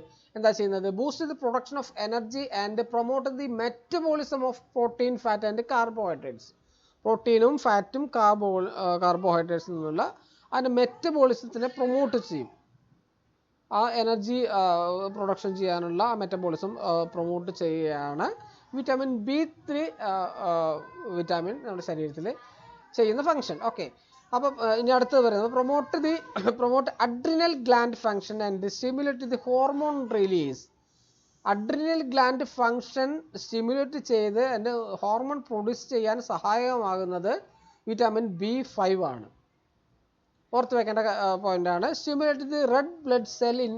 Boost the production of energy and promote the metabolism of protein, fat and carbohydrates. പ്രോട്ടീനും ഫാറ്റും കാർബോഹൈഡ്രേറ്റ്സിൽ നിന്നുള്ള അതിൻ്റെ മെറ്റബോളിസത്തിനെ പ്രൊമോട്ട് ചെയ്യും. ആ എനർജി പ്രൊഡക്ഷൻ ചെയ്യാനുള്ള മെറ്റബോളിസം പ്രൊമോട്ട് ചെയ്യുകയാണ് വിറ്റാമിൻ B3 വിറ്റാമിൻ നമ്മുടെ ശരീരത്തിൽ ചെയ്യുന്ന ഫംഗ്ഷൻ. ഓക്കെ, അപ്പം ഇനി അടുത്തത് പറയുന്നത് promote adrenal gland function and stimulate the hormone release. Adrenal gland function stimulate ചെയ്ത് അതിൻ്റെ ഹോർമോൺ പ്രൊഡ്യൂസ് ചെയ്യാൻ സഹായകമാകുന്നത് വിറ്റാമിൻ B5 ആണ്. ഓർത്ത് വെക്കേണ്ട പോയിൻ്റാണ്. Stimulate the red blood cell in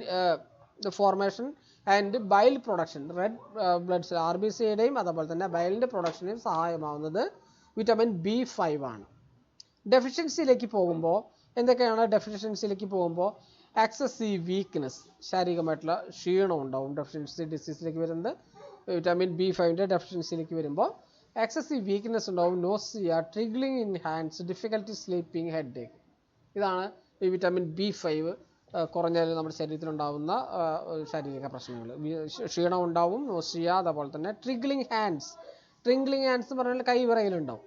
the formation and bile production. Red blood cell RBCയുടെയും അതുപോലെ തന്നെ ബൈലിൻ്റെ പ്രൊഡക്ഷനെയും സഹായമാവുന്നത് വിറ്റാമിൻ B5 ആണ്. ഡെഫിഷ്യൻസിയിലേക്ക് പോകുമ്പോൾ എന്തൊക്കെയാണ്? എക്സസീവ് വീക്ക്നെസ്, ശാരീരികമായിട്ടുള്ള ക്ഷീണം ഉണ്ടാവും ഡെഫിഷ്യൻസി ഡിസീസിലേക്ക് വരുന്നത്. വിറ്റാമിൻ B5ൻ്റെ ഡെഫിഷ്യൻസിയിലേക്ക് വരുമ്പോൾ എക്സസീവ് വീക്ക്നെസ് ഉണ്ടാവും, nausea, tingling in hands, difficulty sleeping, headache. ഇതാണ് ഈ വിറ്റാമിൻ B5 കുറഞ്ഞാൽ നമ്മുടെ ശരീരത്തിലുണ്ടാകുന്ന ശാരീരിക പ്രശ്നങ്ങൾ. ക്ഷീണം ഉണ്ടാവും, നോസിയ, അതുപോലെ തന്നെ ട്രിഗ്ലിംഗ് ഹാൻഡ്സ്, ട്രിംഗ്ലിങ് ഹാൻഡ്സ് എന്ന് പറഞ്ഞാൽ കൈ വിറയിലുണ്ടാവും,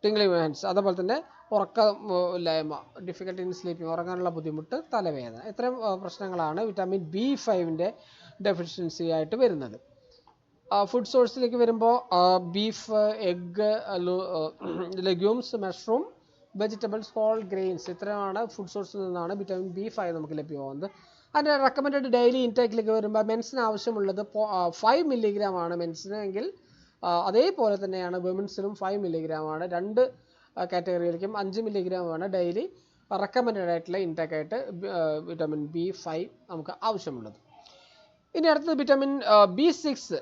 ട്രിംഗ്ലിങ് ഹാൻഡ്സ്. അതുപോലെ തന്നെ ഉറക്കമില്ലായ്മ, ഡിഫിക്കൽട്ടി ഇൻ സ്ലീപ്പിംഗ്, ഉറങ്ങാനുള്ള ബുദ്ധിമുട്ട്, തലവേദന, ഇത്തരം പ്രശ്നങ്ങളാണ് വിറ്റാമിൻ B5ൻ്റെ ഡെഫിഷ്യൻസി ആയിട്ട് വരുന്നത്. ഫുഡ് സോഴ്സിലേക്ക് വരുമ്പോൾ beef, egg, legumes, mushroom, vegetables, whole grains, ഇത്രയാണ് ഫുഡ് സോഴ്സിൽ നിന്നാണ് വിറ്റാമിൻ B5 നമുക്ക് ലഭ്യമാകുന്നത്. അതിൻ്റെ റെക്കമെൻഡഡ് ഡെയിലി ഇൻടേക്കിലേക്ക് വരുമ്പോൾ മെൻസിന് ആവശ്യമുള്ളത് 5 മില്ലിഗ്രാം ആണ് മെൻസിന് എങ്കിൽ, അതേപോലെ തന്നെയാണ് വിമൻസിനും 5 മില്ലിഗ്രാം ആണ്. രണ്ട് കാറ്റഗറിയിലേക്കും 5 മില്ലിഗ്രാം ആണ് ഡെയിലി റെക്കമെൻഡഡ് ആയിട്ടുള്ള ഇൻടേക്കായിട്ട് വിറ്റാമിൻ B5 നമുക്ക് ആവശ്യമുള്ളത്. ഇനി അടുത്തത് വിറ്റാമിൻ B6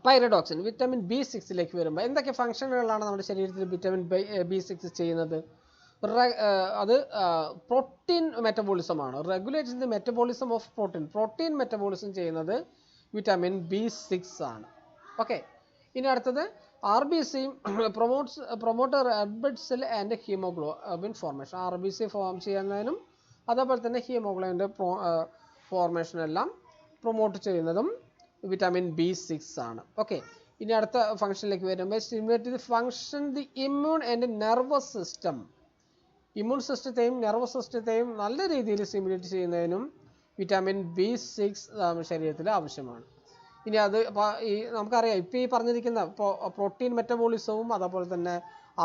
പൈറഡോക്സിൻ. വിറ്റാമിൻ B6ലേക്ക് വരുമ്പോൾ എന്തൊക്കെ ഫംഗ്ഷനുകളാണ് നമ്മുടെ ശരീരത്തിൽ വിറ്റാമിൻ B6 ചെയ്യുന്നത്? അത് പ്രോട്ടീൻ മെറ്റബോളിസമാണ്. Regulating the metabolism of protein metabolism ചെയ്യുന്നത് വിറ്റാമിൻ B6 ആണ്. ഓക്കെ, ഇനി അടുത്തത് RBC promote red blood cell and haemoglobin formation. RBC form ചെയ്യുന്നതിനും അതേപോലെ തന്നെ ഹീമോഗ്ലോബിൻ്റെ ഫോർമേഷനെല്ലാം പ്രൊമോട്ട് ചെയ്യുന്നതും വിറ്റാമിൻ B6 ആണ്. ഓക്കെ, ഇനി അടുത്ത ഫംഗ്ഷനിലേക്ക് വരുമ്പോൾ stimulate the function the immune and nervous system. Immune സിസ്റ്റത്തെയും നെർവസ് സിസ്റ്റത്തെയും നല്ല രീതിയിൽ സ്റ്റിമുലേറ്റ് ചെയ്യുന്നതിനും വിറ്റാമിൻ B6 ശരീരത്തിൽ ആവശ്യമാണ്. ഇനി അത് ഈ നമുക്കറിയാം, ഇപ്പോൾ ഈ പറഞ്ഞിരിക്കുന്ന പ്രോട്ടീൻ മെറ്റബോളിസവും അതേപോലെ തന്നെ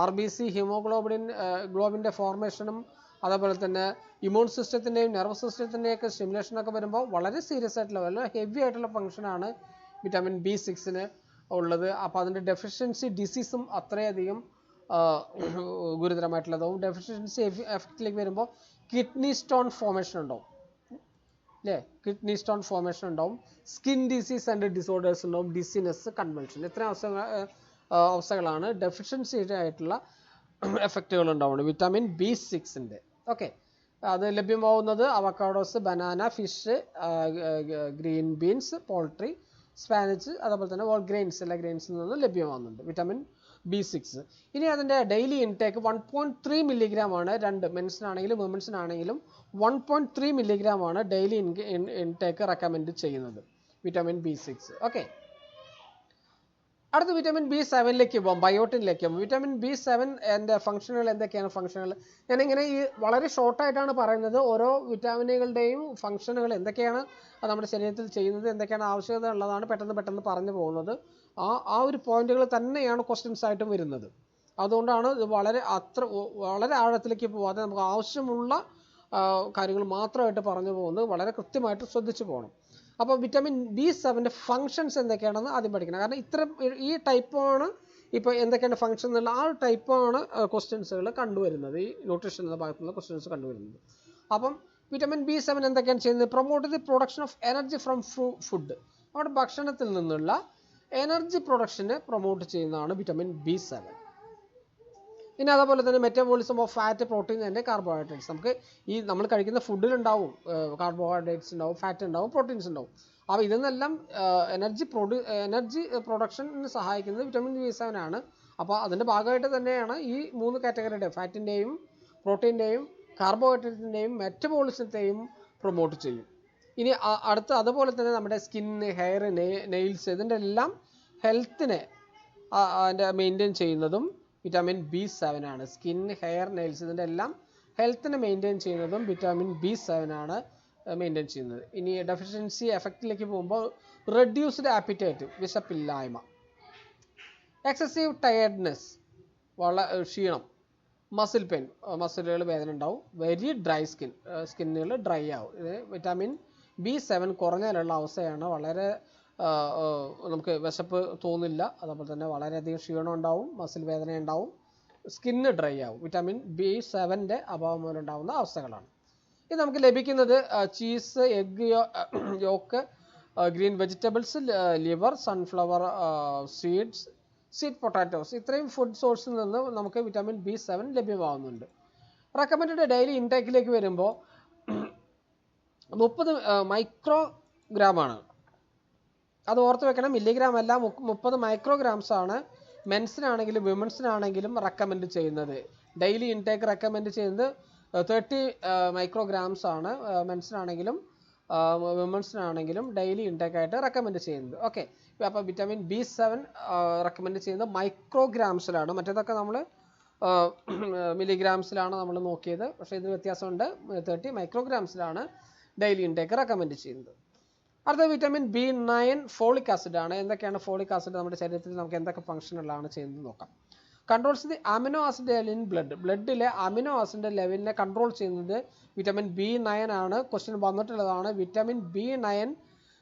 RBC ഗ്ലോബിൻ്റെ ഫോർമേഷനും അതേപോലെ തന്നെ ഇമ്മ്യൂൺ സിസ്റ്റത്തിൻ്റെയും നെർവസ് സിസ്റ്റത്തിൻ്റെയൊക്കെ സ്റ്റിമുലേഷനൊക്കെ വരുമ്പോൾ വളരെ സീരിയസ് ആയിട്ടുള്ള വളരെ ഹെവി ആയിട്ടുള്ള ഫംഗ്ഷനാണ് വിറ്റാമിൻ B6 ഉള്ളത്. അപ്പോൾ അതിൻ്റെ ഡെഫിഷ്യൻസി ഡിസീസും അത്രയധികം ഗുരുതരമായിട്ടുള്ളതാവും. ഡെഫിഷ്യൻസി എഫക്റ്റിലേക്ക് വരുമ്പോൾ കിഡ്നി സ്റ്റോൺ ഫോർമേഷൻ ഉണ്ടാവും, അല്ലേ? കിഡ്നി സ്റ്റോൺ ഫോർമേഷൻ ഉണ്ടാവും, സ്കിൻ ഡിസീസ് ആൻഡ് ഡിസോർഡേഴ്സ് ഉണ്ടാവും, ഡിസിനെസ്, കൺവൾഷൻ, ഇത്രയും അവസ്ഥകളാണ് ഡെഫിഷ്യൻസി ആയിട്ടുള്ള എഫക്റ്റുകൾ ഉണ്ടാവുന്നത് വിറ്റാമിൻ B6ൻ്റെ. ഓക്കെ, അത് ലഭ്യമാവുന്നത് avocados, banana, fish, green beans, poultry, spinach, അതേപോലെ തന്നെ ഹോൾ ഗ്രെയിൻസ്, എല്ലാ ഗ്രെയിൻസിൽ നിന്നും ലഭ്യമാകുന്നുണ്ട് വിറ്റാമിൻ B6. ഇനി അതിൻ്റെ ഡെയിലി ഇൻടേക്ക് 1.3 മില്ലിഗ്രാം ആണ്. രണ്ട് മെൻസിനാണെങ്കിലും വുമൻസിനാണെങ്കിലും 1.3 മില്ലിഗ്രാം ആണ് ഡെയിലി ഇൻടേക്ക് റെക്കമെൻഡ് ചെയ്യുന്നത് വിറ്റാമിൻ B6. ഓക്കെ, അടുത്ത വിറ്റാമിൻ B7ലേക്ക് പോകാം, ബയോട്ടിനിലേക്ക് പോകാം. വിറ്റാമിൻ B7 എൻ്റെ ഫംഗ്ഷനുകൾ എന്തൊക്കെയാണ്? ഫംഗ്ഷനുകൾ ഞാനിങ്ങനെ ഈ വളരെ ഷോർട്ടായിട്ടാണ് പറയുന്നത്. ഓരോ വിറ്റാമിനുകളുടെയും ഫംഗ്ഷനുകൾ എന്തൊക്കെയാണ് അത് നമ്മുടെ ശരീരത്തിൽ ചെയ്യുന്നത്, എന്തൊക്കെയാണ് ആവശ്യകത ഉള്ളതാണ് പെട്ടെന്ന് പറഞ്ഞു പോകുന്നത്. ആ ഒരു പോയിന്റുകൾ തന്നെയാണ് ക്വസ്റ്റ്യൻസ് ആയിട്ടും വരുന്നത്. അതുകൊണ്ടാണ് ഇത് വളരെ ആഴത്തിലേക്ക് പോകാതെ നമുക്ക് ആവശ്യമുള്ള കാര്യങ്ങൾ മാത്രമായിട്ട് പറഞ്ഞു പോകുന്നത്. വളരെ കൃത്യമായിട്ട് ശ്രദ്ധിച്ചു പോകണം. അപ്പോൾ വിറ്റാമിൻ B7ൻ്റെ ഫങ്ഷൻസ് എന്തൊക്കെയാണെന്ന് ആദ്യം പഠിക്കണം. കാരണം ഈ ടൈപ്പാണ് ഇപ്പോൾ എന്തൊക്കെയാണ് ഫങ്ഷൻ എന്നുള്ള ആ ടൈപ്പാണ് ക്വസ്റ്റ്യൻസുകൾ കണ്ടുവരുന്നത്, ഈ ന്യൂട്രീഷൻ എന്ന ഭാഗത്തുള്ള ക്വസ്റ്റ്യൻസ് കണ്ടുവരുന്നത്. അപ്പം വിറ്റാമിൻ B7 എന്തൊക്കെയാണ് ചെയ്യുന്നത്? Promote the production of energy from food. നമ്മുടെ ഭക്ഷണത്തിൽ നിന്നുള്ള എനർജി പ്രൊഡക്ഷനെ പ്രൊമോട്ട് ചെയ്യുന്നതാണ് വിറ്റാമിൻ B7. ഇനി അതേപോലെ തന്നെ metabolism of fat, protein and carbohydrates. നമുക്ക് ഈ നമ്മൾ കഴിക്കുന്ന ഫുഡിലുണ്ടാവും കാർബോഹൈഡ്രേറ്റ്സ് ഉണ്ടാവും, ഫാറ്റ് ഉണ്ടാവും, പ്രോട്ടീൻസ് ഉണ്ടാവും. അപ്പോൾ ഇതെന്നെല്ലാം എനർജി പ്രൊഡക്ഷന് സഹായിക്കുന്നത് വിറ്റാമിൻ B7 ആണ്. അപ്പോൾ അതിൻ്റെ ഭാഗമായിട്ട് തന്നെയാണ് ഈ 3 കാറ്റഗറിയുടെ ഫാറ്റിൻ്റെയും പ്രോട്ടീൻ്റെയും കാർബോഹൈഡ്രേറ്റിൻ്റെയും മെറ്റബോളിസത്തെയും പ്രൊമോട്ട് ചെയ്യും. ഇനി അതുപോലെ തന്നെ നമ്മുടെ സ്കിന്ന്, ഹെയർ, നെയിൽസ് ഇതിൻ്റെ എല്ലാം ഹെൽത്തിനെ അതിൻ്റെ മെയിൻറ്റെയിൻ ചെയ്യുന്നതും വിറ്റാമിൻ B7 ആണ്. സ്കിൻ, ഹെയർ, നെയിൽസ് ഇതിൻ്റെ എല്ലാം ഹെൽത്തിനെ മെയിൻറ്റെയിൻ ചെയ്യുന്നതും വിറ്റാമിൻ B7 ആണ് മെയിൻറ്റെയിൻ ചെയ്യുന്നത്. ഇനി ഡെഫിഷ്യൻസി എഫക്റ്റിലേക്ക് പോകുമ്പോൾ റെഡ്യൂസ്ഡ് ആപ്പിറ്റൈറ്റ്, വിശപ്പില്ലായ്മ, എക്സസീവ് ടയർഡ്നെസ്, ക്ഷീണം, മസിൽ പെയിൻ, മസിലുകൾ വേദന ഉണ്ടാവും, വെരി ഡ്രൈ സ്കിന്നുകൾ ഡ്രൈ ആവും. ഇത് വിറ്റാമിൻ B7 കുറഞ്ഞാലുള്ള അവസ്ഥയാണ്. വളരെ നമുക്ക് വിശപ്പ് തോന്നില്ല, അതേപോലെ തന്നെ വളരെയധികം ക്ഷീണം ഉണ്ടാവും, മസിൽ വേദന ഉണ്ടാവും, സ്കിന്ന് ഡ്രൈ ആവും. വിറ്റാമിൻ B7ൻ്റെ അഭാവം മൂലം ഉണ്ടാകുന്ന അവസ്ഥകളാണ്. ഇത് നമുക്ക് ലഭിക്കുന്നത് cheese, egg yolk, green vegetables, liver, sunflower seeds, sweet potatoes, ഇത്രയും ഫുഡ് സോഴ്സിൽ നിന്ന് നമുക്ക് വിറ്റാമിൻ B7 ലഭ്യമാകുന്നുണ്ട്. റെക്കമെൻഡഡ് ഡെയിലി ഇൻടേക്കിലേക്ക് വരുമ്പോൾ 30 മൈക്രോഗ്രാമാണ്. അത് ഓർത്ത് വെക്കണം, മില്ലിഗ്രാം അല്ല, 30 മൈക്രോഗ്രാംസ് ആണ് മെൻസിനാണെങ്കിലും വിമൻസിനാണെങ്കിലും റെക്കമെൻഡ് ചെയ്യുന്നത്. ഡെയിലി ഇൻടേക്ക് റെക്കമെൻഡ് ചെയ്യുന്നത് 30 മൈക്രോഗ്രാംസ് ആണ് മെൻസിനാണെങ്കിലും വിമൻസിനാണെങ്കിലും ഡെയിലി ഇൻടേക്ക് ആയിട്ട് റെക്കമെൻഡ് ചെയ്യുന്നത്. ഓക്കെ, അപ്പോൾ വിറ്റാമിൻ B7 റെക്കമെൻഡ് ചെയ്യുന്നത് മൈക്രോഗ്രാംസിലാണ്. മറ്റേതൊക്കെ നമ്മൾ മില്ലിഗ്രാംസിലാണ് നമ്മൾ നോക്കിയത്. പക്ഷേ ഇതിന് വ്യത്യാസമുണ്ട്. 30 മൈക്രോഗ്രാംസിലാണ് ഡെയിലി ഇൻടേക്ക് റെക്കമെൻഡ് ചെയ്യുന്നത്. അടുത്ത വിറ്റാമിൻ B9 ഫോളിക് ആസിഡ് ആണ്. എന്തൊക്കെയാണ് ഫോളിക് ആസിഡ് നമ്മുടെ ശരീരത്തിൽ നമുക്ക് എന്തൊക്കെ ഫംഗ്ഷനുകളാണ് ചെയ്യുന്നത് നോക്കാം. Controls the amino acid level in blood. ബ്ലഡിലെ അമിനോ ആസിഡിൻ്റെ ലെവലിനെ കൺട്രോൾ ചെയ്യുന്നത് വിറ്റാമിൻ B9 ആണ്. ക്വസ്റ്റ്യൻ വന്നിട്ടുള്ളതാണ്. വിറ്റാമിൻ B9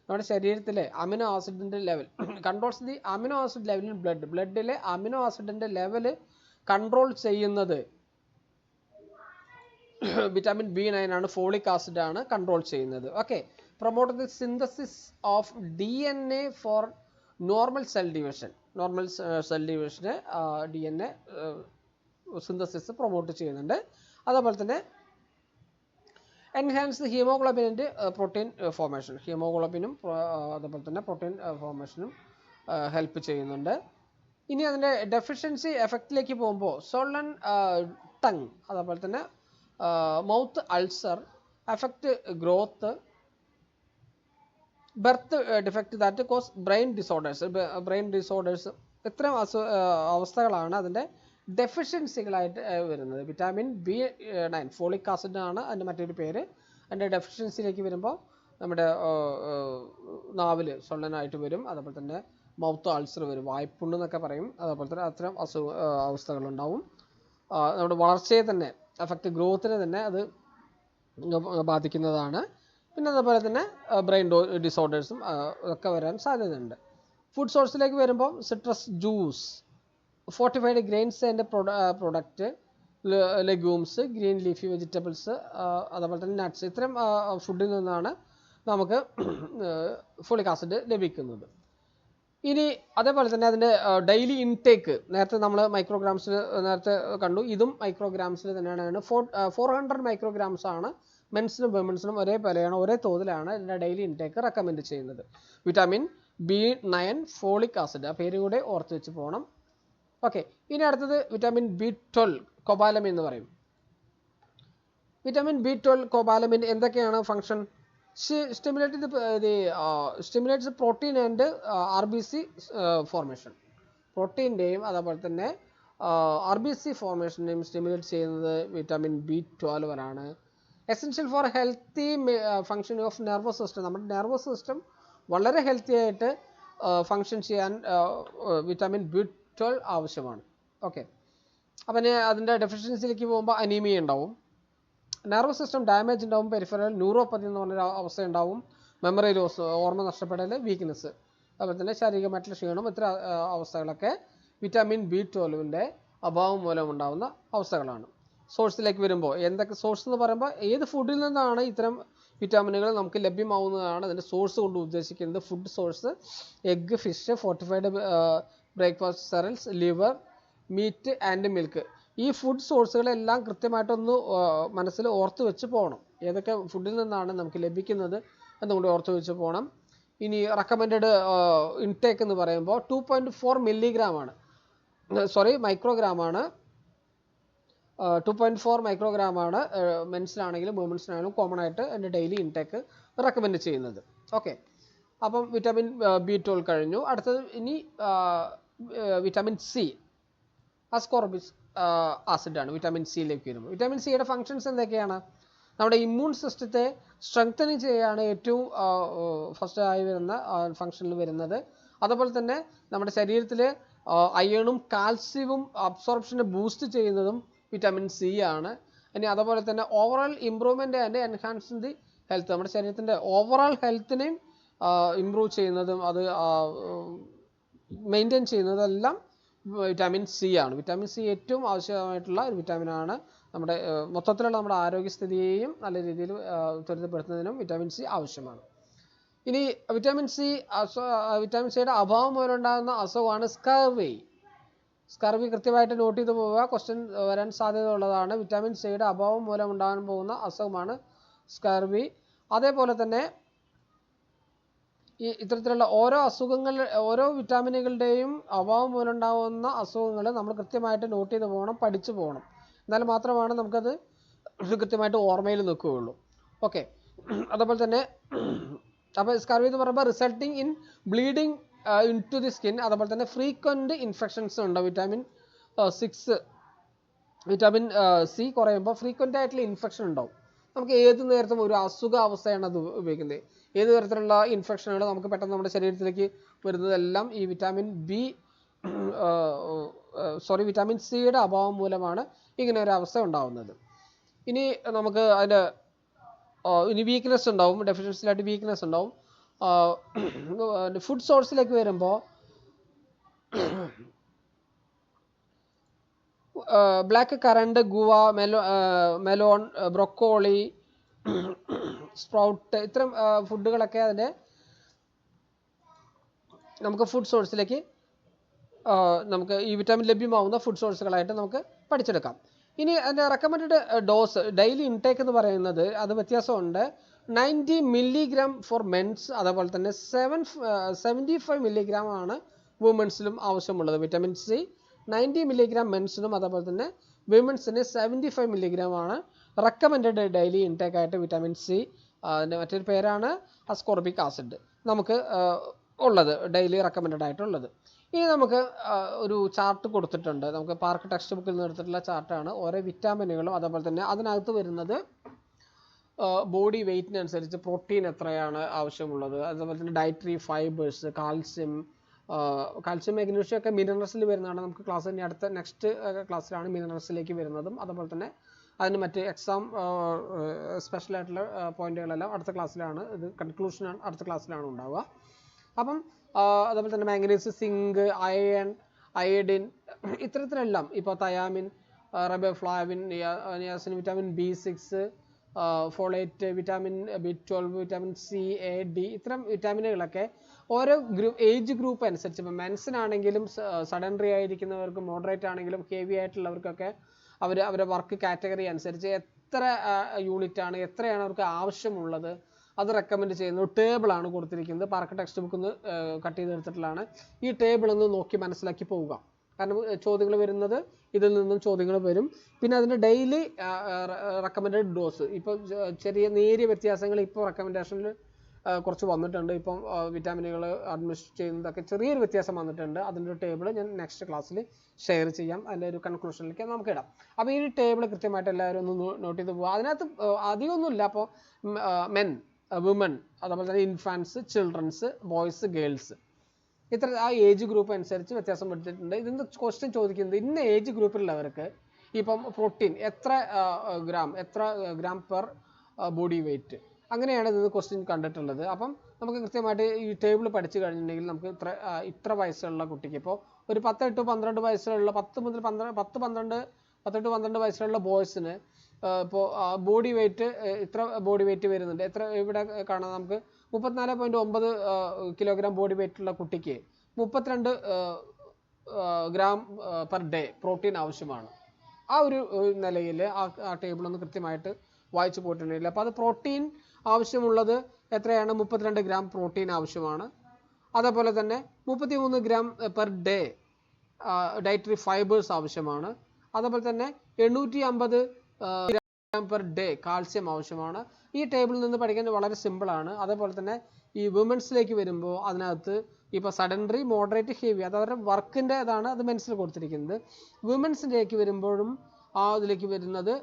നമ്മുടെ ശരീരത്തിലെ അമിനോ ആസിഡിൻ്റെ level controls the amino acid level in blood. ബ്ലഡിലെ അമിനോ ആസിഡിൻ്റെ ലെവൽ കൺട്രോൾ ചെയ്യുന്നത് വിറ്റാമിൻ B9 ആണ്. ഫോളിക് ആസിഡ് ആണ് കൺട്രോൾ ചെയ്യുന്നത്. Okay, promote the synthesis of DNA for normal cell division. Normal cell ഡിവിഷന് DNA സിന്തസിസ് പ്രൊമോട്ട് ചെയ്യുന്നുണ്ട്. അതേപോലെ തന്നെ enhance haemoglobin and protein formation. ഹീമോഗ്ലോബിനും അതേപോലെ തന്നെ പ്രോട്ടീൻ ഫോർമേഷനും ഹെൽപ്പ് ചെയ്യുന്നുണ്ട്. ഇനി അതിൻ്റെ ഡെഫിഷ്യൻസി എഫക്റ്റിലേക്ക് പോകുമ്പോൾ സോളൻ ടങ്, അതേപോലെ തന്നെ mouth ulcer, affect growth, birth defect that cause brain disorders ഇത്തരം അവസ്ഥകളാണ് അതിൻ്റെ ഡെഫിഷ്യൻസികളായിട്ട് വരുന്നത്. വിറ്റാമിൻ B9 ഫോളിക് ആസിഡ് ആണ് അതിൻ്റെ മറ്റൊരു പേര്. അതിൻ്റെ ഡെഫിഷ്യൻസിയിലേക്ക് വരുമ്പോൾ നമ്മുടെ നാവിൽ സൊള്ളനായിട്ട് വരും. അതേപോലെ തന്നെ മൗത്ത് അൾസർ വരും, വായ്പുണ്ണ് എന്നൊക്കെ പറയും. അതേപോലെ തന്നെ അത്തരം അവസ്ഥകളുണ്ടാവും. നമ്മുടെ വളർച്ചയെ തന്നെ എഫക്റ്റ് ഗ്രോത്തിനെ തന്നെ അത് ബാധിക്കുന്നതാണ്. പിന്നെ അതേപോലെ തന്നെ ബ്രെയിൻ ഡിസോർഡേഴ്സും ഒക്കെ വരാൻ സാധ്യതയുണ്ട്. ഫുഡ് സോഴ്സിലേക്ക് വരുമ്പോൾ citrus juice, fortified grains and product, legumes, green leafy vegetables, അതേപോലെ തന്നെ നട്ട്സ്, ഇത്തരം ഫുഡിൽ നിന്നാണ് നമുക്ക് ഫോളിക് ആസിഡ് ലഭിക്കുന്നത്. ഇനി അതേപോലെ തന്നെ അതിൻ്റെ ഡെയിലി ഇൻടേക്ക് നേരത്തെ നമ്മൾ മൈക്രോഗ്രാംസിൽ നേരത്തെ കണ്ടു. ഇതും മൈക്രോഗ്രാംസിൽ തന്നെയാണ്. 400 മൈക്രോഗ്രാംസ് ആണ്. മെൻസിനും വിമൻസിനും ഒരേപോലെയാണ്, ഒരേ തോതിലാണ് ഇതിൻ്റെ ഡെയിലി ഇൻടേക്ക് റെക്കമെൻഡ് ചെയ്യുന്നത്. വിറ്റാമിൻ B9 ഫോളിക് ആസിഡ്, ആ പേര് കൂടെ ഓർത്ത് വെച്ച് പോകണം. ഓക്കെ, ഇനി അടുത്തത് വിറ്റാമിൻ B12 കൊബാലമിൻ എന്ന് പറയും. വിറ്റാമിൻ B12 കൊബാലമിൻ എന്തൊക്കെയാണ് function? Stimulates protein and RBC formation. പ്രോട്ടീൻ്റെയും അതേപോലെ തന്നെ RBC ഫോർമേഷനെയും സ്റ്റിമുലേറ്റ് ചെയ്യുന്നത് വിറ്റാമിൻ B12 ആണ്. Essential for healthy function of nervous system. നമ്മുടെ നെർവസ് സിസ്റ്റം വളരെ ഹെൽത്തി ആയിട്ട് ഫങ്ഷൻ ചെയ്യാൻ വിറ്റാമിൻ B12 ആവശ്യമാണ്. ഓക്കെ, അപ്പം അതിൻ്റെ ഡെഫിഷ്യൻസിയിലേക്ക് പോകുമ്പോൾ അനീമിയ ഉണ്ടാവും, നെർവസ് സിസ്റ്റം ഡാമേജ് ഉണ്ടാവും, പെരിഫറൽ ന്യൂറോപ്പതി എന്ന് പറഞ്ഞൊരു അവസ്ഥ ഉണ്ടാവും, മെമ്മറി ലോസ്, ഓർമ്മ നഷ്ടപ്പെടൽ, വീക്ക്നെസ്, അതുപോലെ തന്നെ ശാരീരികമായിട്ടുള്ള ക്ഷീണം, ഇത്തരം അവസ്ഥകളൊക്കെ വിറ്റാമിൻ B12 അഭാവം മൂലം ഉണ്ടാകുന്ന അവസ്ഥകളാണ്. സോഴ്സിലേക്ക് വരുമ്പോൾ എന്തൊക്കെ സോഴ്സ് എന്ന് പറയുമ്പോൾ ഏത് ഫുഡിൽ നിന്നാണ് ഇത്തരം വിറ്റാമിനുകൾ നമുക്ക് ലഭ്യമാവുന്നതാണ് അതിൻ്റെ സോഴ്സ് കൊണ്ട് ഉദ്ദേശിക്കുന്നത്. Food source egg, fish, fortified breakfast cereals, liver, meat and milk. ഈ ഫുഡ് സോഴ്സുകളെല്ലാം കൃത്യമായിട്ടൊന്ന് മനസ്സിൽ ഓർത്ത് വെച്ച് പോകണം. ഏതൊക്കെ ഫുഡിൽ നിന്നാണ് നമുക്ക് ലഭിക്കുന്നത് എന്നുകൊണ്ട് ഓർത്ത് വെച്ച് പോകണം. ഇനി റെക്കമെൻഡഡ് ഇൻടേക്ക് എന്ന് പറയുമ്പോൾ 2.4 മില്ലിഗ്രാമാണ്, മൈക്രോഗ്രാമാണ്. 2.4 മൈക്രോഗ്രാമാണ് മെൻസിനാണെങ്കിലും വുമൻസിനാണെങ്കിലും കോമൺ ആയിട്ട് എൻ്റെ ഡെയിലി ഇൻടേക്ക് റെക്കമെൻഡ് ചെയ്യുന്നത്. ഓക്കെ, അപ്പം വിറ്റാമിൻ B12 കഴിഞ്ഞു. അടുത്തത് ഇനി വിറ്റാമിൻ C, അസ്കോർബിക് ആസിഡാണ്. വിറ്റാമിൻ സിയിലേക്ക് വരുമ്പോൾ വിറ്റാമിൻ സിയുടെ ഫങ്ഷൻസ് എന്തൊക്കെയാണ്? നമ്മുടെ ഇമ്മ്യൂൺ സിസ്റ്റത്തെ സ്ട്രെങ്തൻ ചെയ്യാണ് ഏറ്റവും ഫസ്റ്റ് ആയി വരുന്ന ഫങ്ഷനിൽ വരുന്നത്. അതുപോലെ തന്നെ നമ്മുടെ ശരീരത്തിൽ അയണും കാൽസ്യവും അബ്സോർപ്ഷനെ ബൂസ്റ്റ് ചെയ്യുന്നതും വിറ്റാമിൻ സി ആണ്. ഇനി അതുപോലെ തന്നെ overall improvement and enhancing the health, നമ്മുടെ ശരീരത്തിൻ്റെ ഓവറോൾ ഹെൽത്തിനെയും ഇമ്പ്രൂവ് ചെയ്യുന്നതും അത് മെയിൻറ്റെയിൻ ചെയ്യുന്നതെല്ലാം വിറ്റാമിൻ സി ആണ്. വിറ്റാമിൻ സി ഏറ്റവും ആവശ്യമായിട്ടുള്ള ഒരു വിറ്റാമിനാണ്. നമ്മുടെ മൊത്തത്തിലുള്ള നമ്മുടെ ആരോഗ്യസ്ഥിതിയെയും നല്ല രീതിയിൽ ത്വരിതപ്പെടുത്തുന്നതിനും വിറ്റാമിൻ സി ആവശ്യമാണ്. ഇനി വിറ്റാമിൻ സിയുടെ അഭാവം മൂലം ഉണ്ടാകുന്ന അസുഖമാണ് സ്കർവി. സ്കർവി കൃത്യമായിട്ട് നോട്ട് ചെയ്ത് പോവുക, ക്വസ്റ്റ്യൻ വരാൻ സാധ്യത ഉള്ളതാണ്. വിറ്റാമിൻ സിയുടെ അഭാവം മൂലം ഉണ്ടാകാൻ പോകുന്ന അസുഖമാണ് സ്കർവി. അതേപോലെ തന്നെ ഈ ഇത്തരത്തിലുള്ള ഓരോ വിറ്റാമിനുകളുടെയും അഭാവം മൂലം ഉണ്ടാകുന്ന അസുഖങ്ങൾ നമ്മൾ കൃത്യമായിട്ട് നോട്ട് ചെയ്ത് പോകണം, പഠിച്ചു പോകണം. എന്നാൽ മാത്രമാണ് നമുക്കത് കൃത്യമായിട്ട് ഓർമ്മയിൽ നിൽക്കുകയുള്ളൂ. ഓക്കെ, അതേപോലെ തന്നെ അപ്പോൾ സ്കാർവി എന്ന് പറയുമ്പോൾ resulting in bleeding into the skin, അതേപോലെ തന്നെ ഫ്രീക്വൻറ്റ് ഇൻഫെക്ഷൻസ് ഉണ്ട്. വിറ്റാമിൻ 6 വിറ്റാമിൻ സി കുറയുമ്പോൾ ഫ്രീക്വൻ്റ് ആയിട്ടുള്ള ഇൻഫെക്ഷൻ ഉണ്ടാവും. നമുക്ക് ഏത് നേരത്തും ഒരു അസുഖാവസ്ഥയാണ് അത് ഉപയോഗിക്കുന്നത്. ഏത് തരത്തിലുള്ള ഇൻഫെക്ഷനുകൾ നമുക്ക് പെട്ടെന്ന് നമ്മുടെ ശരീരത്തിലേക്ക് വരുന്നതെല്ലാം ഈ വിറ്റാമിൻ സിയുടെ അഭാവം മൂലമാണ് ഇങ്ങനെ ഒരു അവസ്ഥ ഉണ്ടാവുന്നത്. ഇനി നമുക്ക് ഇനി വീക്ക്നെസ് ഉണ്ടാവും, ഡെഫിഷ്യൻസിലായിട്ട് വീക്ക്നെസ് ഉണ്ടാവും. ഫുഡ് സോഴ്സിലേക്ക് വരുമ്പോൾ black current, guava, melon, broccoli, sprout, ഇത്തരം ഫുഡുകളൊക്കെ അതിൻ്റെ നമുക്ക് ഫുഡ് സോഴ്സിലേക്ക് നമുക്ക് ഈ വിറ്റാമിൻ ലഭ്യമാവുന്ന ഫുഡ് സോഴ്സുകളായിട്ട് നമുക്ക് പഠിച്ചെടുക്കാം. ഇനി അതിൻ്റെ റെക്കമെൻഡ് ഡോസ് ഡെയിലി ഇൻടേക്ക് എന്ന് പറയുന്നത് അത് വ്യത്യാസമുണ്ട്. 90 മില്ലിഗ്രാം ഫോർ മെൻസ്, അതേപോലെ തന്നെ 75 മില്ലിഗ്രാം ആണ് വുമൻസിലും ആവശ്യമുള്ളത്. വിറ്റാമിൻ സി 90 മില്ലിഗ്രാം മെൻസിനും, അതേപോലെ തന്നെ വിമൻസിന് 75 മില്ലിഗ്രാം ആണ് റെക്കമെൻഡ് ഡെയിലി ഇൻടേക്ക് ആയിട്ട് വിറ്റാമിൻ സി. അതിൻ്റെ മറ്റൊരു പേരാണ് അസ്കോർബിക് ആസിഡ് നമുക്ക് ഉള്ളത്, ഡെയിലി റെക്കമെൻഡ് ആയിട്ടുള്ളത്. ഇനി നമുക്ക് ഒരു ചാർട്ട് കൊടുത്തിട്ടുണ്ട്, നമുക്ക് പാർക്ക് ടെക്സ്റ്റ് ബുക്കിൽ നിന്ന് എടുത്തിട്ടുള്ള ചാർട്ടാണ്. ഓരോ വിറ്റാമിനുകളും അതേപോലെ തന്നെ അതിനകത്ത് വരുന്നത് ബോഡി വെയ്റ്റിനനുസരിച്ച് പ്രോട്ടീൻ എത്രയാണ് ആവശ്യമുള്ളത്, അതേപോലെ തന്നെ ഡയറ്ററി ഫൈബേഴ്സ്, കാൽസ്യം, മഗ്നീഷ്യം ഒക്കെ മിനറൽസിൽ വരുന്നതാണ്. നമുക്ക് ക്ലാസ് തന്നെ നെക്സ്റ്റ് ക്ലാസ്സിലാണ് മിനറൽസിലേക്ക് വരുന്നതും, അതേപോലെ തന്നെ അതിന് മറ്റ് എക്സാം സ്പെഷ്യൽ ആയിട്ടുള്ള പോയിന്റുകളെല്ലാം അടുത്ത ക്ലാസ്സിലാണ്, ഇത് കൺക്ലൂഷനാണ് അടുത്ത ക്ലാസ്സിലാണ് ഉണ്ടാവുക. അപ്പം അതേപോലെ തന്നെ മാംഗനീസ്, സിങ്ക്, അയൺ, അയഡിൻ, ഇത്തരത്തിലെല്ലാം ഇപ്പോൾ thiamine, riboflavin, niacin, vitamin B6, folate, vitamin B12, vitamin C, A, D, ഇത്തരം വിറ്റാമിനുകളൊക്കെ ഓരോ ഏജ് ഗ്രൂപ്പ് അനുസരിച്ച്, ഇപ്പോൾ മെൻസിനാണെങ്കിലും സഡൻറി ആയിരിക്കുന്നവർക്കും മോഡറേറ്റ് ആണെങ്കിലും ഹെവി ആയിട്ടുള്ളവർക്കൊക്കെ അവരുടെ വർക്ക് കാറ്റഗറി അനുസരിച്ച് എത്ര യൂണിറ്റാണ് എത്രയാണ് അവർക്ക് ആവശ്യമുള്ളത് അത് റെക്കമെൻഡ് ചെയ്യുന്ന ഒരു ടേബിളാണ് കൊടുത്തിരിക്കുന്നത്. പാർക്ക് ടെക്സ്റ്റ് ബുക്കിൽ നിന്ന് കട്ട് ചെയ്തെടുത്തിട്ടുള്ളതാണ്. ഈ ടേബിൾ ഒന്ന് നോക്കി മനസ്സിലാക്കി പോവുക, കാരണം ചോദ്യങ്ങൾ വരുന്നത് ഇതിൽ നിന്നും ചോദ്യങ്ങൾ വരും. പിന്നെ അതിൻ്റെ ഡെയിലി റെക്കമെൻഡ് ഡോസ് ഇപ്പോൾ ചെറിയ നേരിയ വ്യത്യാസങ്ങൾ ഇപ്പോൾ റെക്കമെൻഡേഷനിൽ കുറച്ച് വന്നിട്ടുണ്ട്. ഇപ്പം വിറ്റാമിനുകൾ അഡ്മിനിസ്റ്റർ ചെയ്യുന്നതൊക്കെ ചെറിയൊരു വ്യത്യാസം വന്നിട്ടുണ്ട്. അതിൻ്റെ ഒരു ടേബിൾ ഞാൻ നെക്സ്റ്റ് ക്ലാസ്സിൽ ഷെയർ ചെയ്യാം, അതിൻ്റെ ഒരു കൺക്ലൂഷനിലേക്ക് നമുക്ക് ഇടാം. അപ്പോൾ ഈ ടേബിൾ കൃത്യമായിട്ട് എല്ലാവരും ഒന്ന് നോട്ട് ചെയ്ത് പോകുക. അതിനകത്ത് അധികമൊന്നുമില്ല. അപ്പോൾ മെൻ, വുമൺ, അതേപോലെ തന്നെ ഇൻഫാൻസ്, ചിൽഡ്രൻസ്, ബോയ്സ്, ഗേൾസ്, ഇത്ര ആ ഏജ് ഗ്രൂപ്പ് അനുസരിച്ച് വ്യത്യാസം വരുത്തിയിട്ടുണ്ട്. ഇതിൻ്റെ ക്വസ്റ്റ്യൻ ചോദിക്കുന്നത് ഇന്ന ഏജ് ഗ്രൂപ്പിലുള്ളവർക്ക് ഇപ്പം പ്രോട്ടീൻ എത്ര ഗ്രാം പെർ ബോഡി വെയ്റ്റ്, അങ്ങനെയാണ് ഇതിന് ക്വസ്റ്റ്യൻ കണ്ടിട്ടുള്ളത്. അപ്പം നമുക്ക് കൃത്യമായിട്ട് ഈ ടേബിൾ പഠിച്ചു കഴിഞ്ഞിട്ടുണ്ടെങ്കിൽ നമുക്ക് ഇത്ര വയസ്സുള്ള കുട്ടിക്ക് ഇപ്പോൾ ഒരു 18 to 12 വയസ്സുള്ള 10 to 12 വയസ്സുള്ള ബോയ്സിന് ഇപ്പോൾ ബോഡി വെയ്റ്റ് ഇത്ര ബോഡി വെയ്റ്റ് വരുന്നുണ്ട്. എത്ര ഇവിടെ കാണാം, നമുക്ക് 34.9 കിലോഗ്രാം ബോഡി വെയ്റ്റുള്ള കുട്ടിക്ക് 32 ഗ്രാം പെർ ഡേ പ്രോട്ടീൻ ആവശ്യമാണ്. ആ ഒരു നിലയിൽ ആ ടേബിൾ ഒന്ന് കൃത്യമായിട്ട് വായിച്ചു പോയിട്ടുണ്ടെങ്കിൽ അപ്പോൾ അത് പ്രോട്ടീൻ ആവശ്യമുള്ളത് എത്രയാണ്, 32 ഗ്രാം പ്രോട്ടീൻ ആവശ്യമാണ്. അതേപോലെ തന്നെ 33 gram per day dietary fibres ആവശ്യമാണ്. അതേപോലെ തന്നെ 850 ഗ്രാം പെർ ഡേ കാൽസ്യം ആവശ്യമാണ്. ഈ ടേബിളിൽ നിന്ന് പഠിക്കാൻ വളരെ സിമ്പിളാണ്. അതേപോലെ തന്നെ ഈ വുമൻസിലേക്ക് വരുമ്പോൾ അതിനകത്ത് ഇപ്പോൾ സഡൻറി, മോഡറേറ്റ്, ഹെവി അത് അവരുടെ വർക്കിൻ്റെ ഇതാണ്, അത് മെൻസിൽ കൊടുത്തിരിക്കുന്നത്. വുമൻസിലേക്ക് വരുമ്പോഴും അതിലേക്ക് വരുന്നത്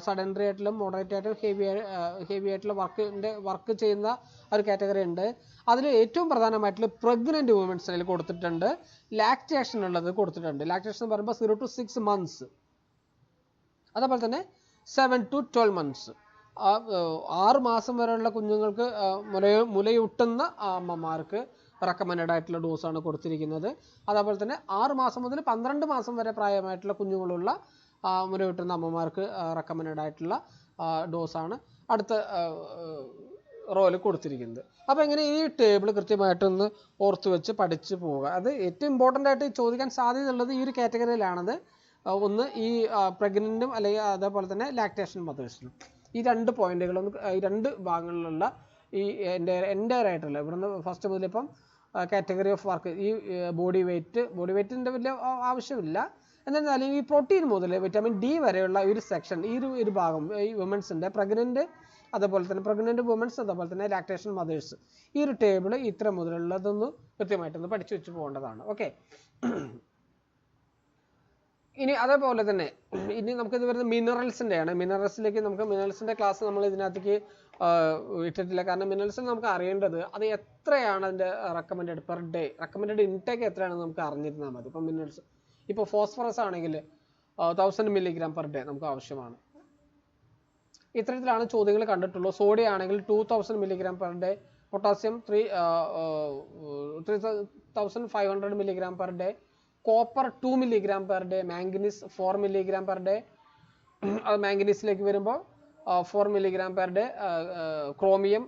സഡൻറി ആയിട്ടുള്ള, മോഡറേറ്റ് ആയിട്ടുള്ള, ഹെവി ആയിട്ടുള്ള വർക്ക് ചെയ്യുന്ന ഒരു കാറ്റഗറി ഉണ്ട്. അതിൽ ഏറ്റവും പ്രധാനമായിട്ടുള്ള പ്രഗ്നൻറ്റ് വുമൻസിൽ കൊടുത്തിട്ടുണ്ട്, ലാക്ടേഷൻ ഉള്ളത് കൊടുത്തിട്ടുണ്ട്. ലാക്ടേഷൻ എന്ന് പറയുമ്പോൾ 0 to 6 months, അതേപോലെ തന്നെ 7 to 12 months, 6 മാസം വരെയുള്ള കുഞ്ഞുങ്ങൾക്ക് മുലയൂട്ടുന്ന അമ്മമാർക്ക് റെക്കമെൻഡ് ആയിട്ടുള്ള ഡോസാണ് കൊടുത്തിരിക്കുന്നത്. അതേപോലെ തന്നെ 6 മാസം മുതൽ 12 മാസം വരെ പ്രായമായിട്ടുള്ള കുഞ്ഞുങ്ങളുള്ള മുലയൂട്ടുന്ന അമ്മമാർക്ക് റെക്കമെൻഡ് ആയിട്ടുള്ള ഡോസാണ് അടുത്ത റോയിൽ കൊടുത്തിരിക്കുന്നത്. അപ്പോൾ എങ്ങനെ ഈ ടേബിൾ കൃത്യമായിട്ടൊന്ന് ഓർത്ത് വെച്ച് പഠിച്ച് പോവുക. അത് ഏറ്റവും ഇമ്പോർട്ടൻ്റ് ആയിട്ട് ചോദിക്കാൻ സാധ്യതയുള്ളത് ഈ ഒരു കാറ്റഗറിയിലാണത്. ഒന്ന് ഈ പ്രഗ്നൻറ്റും അല്ലെങ്കിൽ അതേപോലെ തന്നെ ലാക്ടേഷൻ മദേഴ്സിനും. ഈ 2 പോയിന്റുകളൊന്ന് ഈ 2 ഭാഗങ്ങളിലുള്ള ഈ എൻ്റയർ ആയിട്ടുള്ള ഇവിടുന്ന് ഫസ്റ്റ് മുതൽ ഇപ്പം കാറ്റഗറി ഓഫ് വർക്ക് ഈ ബോഡി വെയ്റ്റിൻ്റെ വലിയ ആവശ്യമില്ല. എന്നാലും ഈ പ്രോട്ടീൻ മുതൽ വിറ്റാമിൻ ഡി വരെയുള്ള ഒരു സെക്ഷൻ, ഈ ഒരു ഭാഗം ഈ വുമൻസിൻ്റെ പ്രഗ്നൻറ്റ് അതുപോലെ തന്നെ പ്രഗ്നൻറ്റ് വുമൻസ്, അതുപോലെ തന്നെ ലാക്ടേഷൻ മദേഴ്സ്. ഈ ഒരു ടേബിൾ ഇത്ര മുതലുള്ളതൊന്ന് കൃത്യമായിട്ടൊന്ന് പഠിച്ചു വെച്ച് പോകേണ്ടതാണ്. ഓക്കെ. ഇനി അതേപോലെ തന്നെ ഇനി നമുക്കിത് വരുന്നത് മിനറൽസിൻ്റെയാണ്. മിനറൽസിലേക്ക് നമുക്ക് മിനറൽസിൻ്റെ ക്ലാസ് നമ്മൾ ഇതിനകത്തേക്ക് ഇട്ടിട്ടില്ല. കാരണം മിനറൽസിൽ നമുക്ക് അറിയേണ്ടത് അത് എത്രയാണ് അതിൻ്റെ recommended per day, recommended intake എത്രയാണെന്ന് നമുക്ക് അറിഞ്ഞിരുന്നാൽ മതി. ഇപ്പോൾ മിനറൽസ്, ഇപ്പോൾ ഫോസ്ഫറസ് ആണെങ്കിൽ 1000 milligram per day നമുക്ക് ആവശ്യമാണ്. ഇത്തരത്തിലാണ് ചോദ്യങ്ങൾ കണ്ടിട്ടുള്ളൂ. സോഡിയം ആണെങ്കിൽ 2000 milligram per day, potassium 3500 milligram per day, copper 2 milligram per day, manganese 4 milligram per day. അത് മാംഗനീസിലേക്ക് വരുമ്പോൾ 4 milligram per day, chromium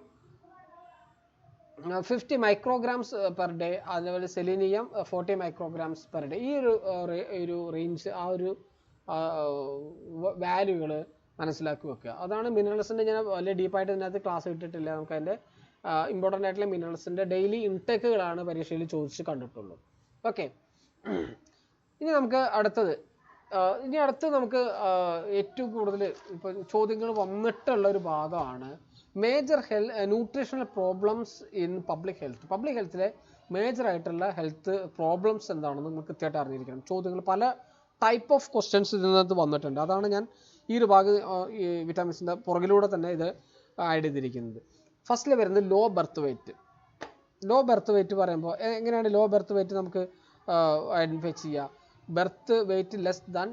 50 micrograms per day, അതുപോലെ സെലീനിയം 40 micrograms per day. ഈ ഒരു റേഞ്ച്, ആ ഒരു വാല്യൂകൾ മനസ്സിലാക്കി വെക്കുക. അതാണ് മിനറൽസിൻ്റെ. ഞാൻ വലിയ ഡീപ്പായിട്ട് ഇതിനകത്ത് ക്ലാസ് ഇട്ടിട്ടില്ല. നമുക്ക് അതിൻ്റെ ഇമ്പോർട്ടൻ്റ് ആയിട്ടുള്ള മിനറൽസിൻ്റെ ഡെയിലി ഇൻടേക്കുകളാണ് പരീക്ഷയിൽ ചോദിച്ച് കണ്ടിട്ടുള്ളൂ. ഓക്കെ. ഇനി നമുക്ക് അടുത്തത് നമുക്ക് ഏറ്റവും കൂടുതൽ ഇപ്പോൾ ചോദ്യങ്ങൾ വന്നിട്ടുള്ള ഒരു ഭാഗമാണ് major nutritional problems in public health. Public ഹെൽത്തിലെ മേജർ ആയിട്ടുള്ള ഹെൽത്ത് പ്രോബ്ലംസ് എന്താണെന്ന് നമുക്ക് കൃത്യമായിട്ട് അറിഞ്ഞിരിക്കണം. ചോദ്യങ്ങൾ പല ടൈപ്പ് ഓഫ് ക്വസ്റ്റ്യൻസ് ഇതിനകത്ത് വന്നിട്ടുണ്ട്. അതാണ് ഞാൻ ഈ ഒരു ഭാഗം ഈ വിറ്റാമിൻസിൻ്റെ പുറകിലൂടെ തന്നെ ഇത് ആഡ് ചെയ്തിരിക്കുന്നത്. ഫസ്റ്റിൽ വരുന്നത് low birth weight. Low birth weight പറയുമ്പോൾ എങ്ങനെയാണ് ലോ ബർത്ത് വെയ്റ്റ് നമുക്ക് ഐഡൻറ്റിഫൈ ചെയ്യുക? ബർത്ത് വെയ്റ്റ് ലെസ് ദാൻ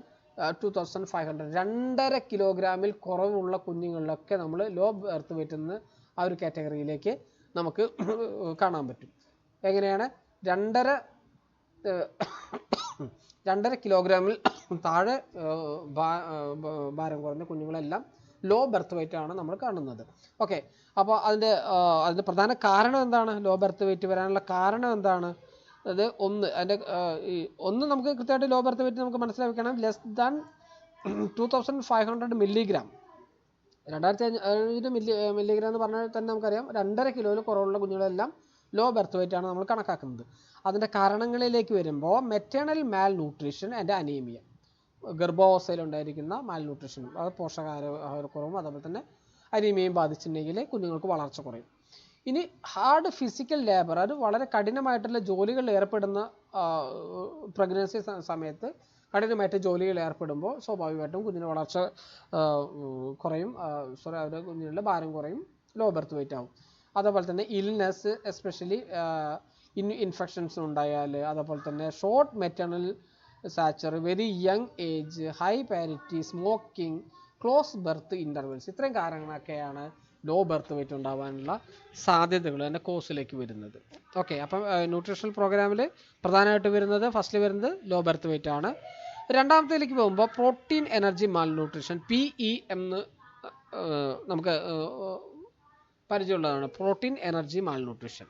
2500, 2.5 കിലോഗ്രാമിൽ കുറവുള്ള കുഞ്ഞുങ്ങളിലൊക്കെ നമ്മൾ ലോ ബർത്ത് വെയ്റ്റ് എന്ന് ആ ഒരു കാറ്റഗറിയിലേക്ക് നമുക്ക് കാണാൻ പറ്റും. എങ്ങനെയാണ്? 2.5 കിലോഗ്രാമിൽ താഴെ ഭാരം കുറഞ്ഞ കുഞ്ഞുങ്ങളെല്ലാം ലോ ബർത്ത് വെയ്റ്റ് ആണ് നമ്മൾ കാണുന്നത്. ഓക്കെ. അപ്പോൾ അതിൻ്റെ പ്രധാന കാരണം എന്താണ്? ലോ ബർത്ത് വെയ്റ്റ് വരാനുള്ള കാരണം എന്താണ്? അത് ഒന്ന് നമുക്ക് കൃത്യമായിട്ട് ലോ ബർത്ത് വെയ്റ്റ് നമുക്ക് മനസ്സിലാക്കണം. ലെസ് ദാൻ 2500 milligram, 2500 milligram എന്ന് പറഞ്ഞാൽ തന്നെ നമുക്കറിയാം 2.5 കിലോയിൽ കുറവുള്ള കുഞ്ഞുങ്ങളെല്ലാം ലോ ബർത്ത് വെയ്റ്റ് ആണ് നമ്മൾ കണക്കാക്കുന്നത്. അതിൻ്റെ കാരണങ്ങളിലേക്ക് വരുമ്പോൾ maternal malnutrition and anaemia, ഗർഭാവസ്ഥയിലുണ്ടായിരിക്കുന്ന മാൽ ന്യൂട്രീഷനും അത് പോഷകാഹാരക്കുറവും അതുപോലെ തന്നെ അനീമിയയും ബാധിച്ചിട്ടുണ്ടെങ്കിൽ കുഞ്ഞുങ്ങൾക്ക് വളർച്ച കുറയും. ഇനി ഹാർഡ് ഫിസിക്കൽ ലേബർ, അത് വളരെ കഠിനമായിട്ടുള്ള ജോലികളിൽ ഏർപ്പെടുന്ന പ്രഗ്നൻസി സമയത്ത് കഠിനമായിട്ട് ജോലികൾ ഏർപ്പെടുമ്പോൾ സ്വാഭാവികമായിട്ടും കുഞ്ഞിന് വളർച്ച കുറയും, അവരുടെ കുഞ്ഞിനുള്ള ഭാരം കുറയും, ലോ ബർത്ത് വെയ്റ്റ് ആവും. അതേപോലെ തന്നെ ഇൽനെസ്, എസ്പെഷ്യലി ഇൻഫെക്ഷൻസ് ഉണ്ടായാൽ, അതേപോലെ തന്നെ short maternal stature, very young age, high parity, smoking, close birth intervals, ഇത്രയും കാരണങ്ങളൊക്കെയാണ് ലോ ബർത്ത് വെയ്റ്റ് ഉണ്ടാകാനുള്ള സാധ്യതകൾ എൻ്റെ കോഴ്സിലേക്ക് വരുന്നത്. ഓക്കെ. അപ്പം ന്യൂട്രീഷണൽ പ്രോഗ്രാമിൽ പ്രധാനമായിട്ട് വരുന്നത് ഫസ്റ്റിൽ വരുന്നത് ലോ ബർത്ത് വെയ്റ്റ് ആണ്. രണ്ടാമത്തേലേക്ക് പോകുമ്പോൾ protein energy malnutrition, PE എന്ന് നമുക്ക് പരിചയമുള്ളതാണ്. Protein energy malnutrition.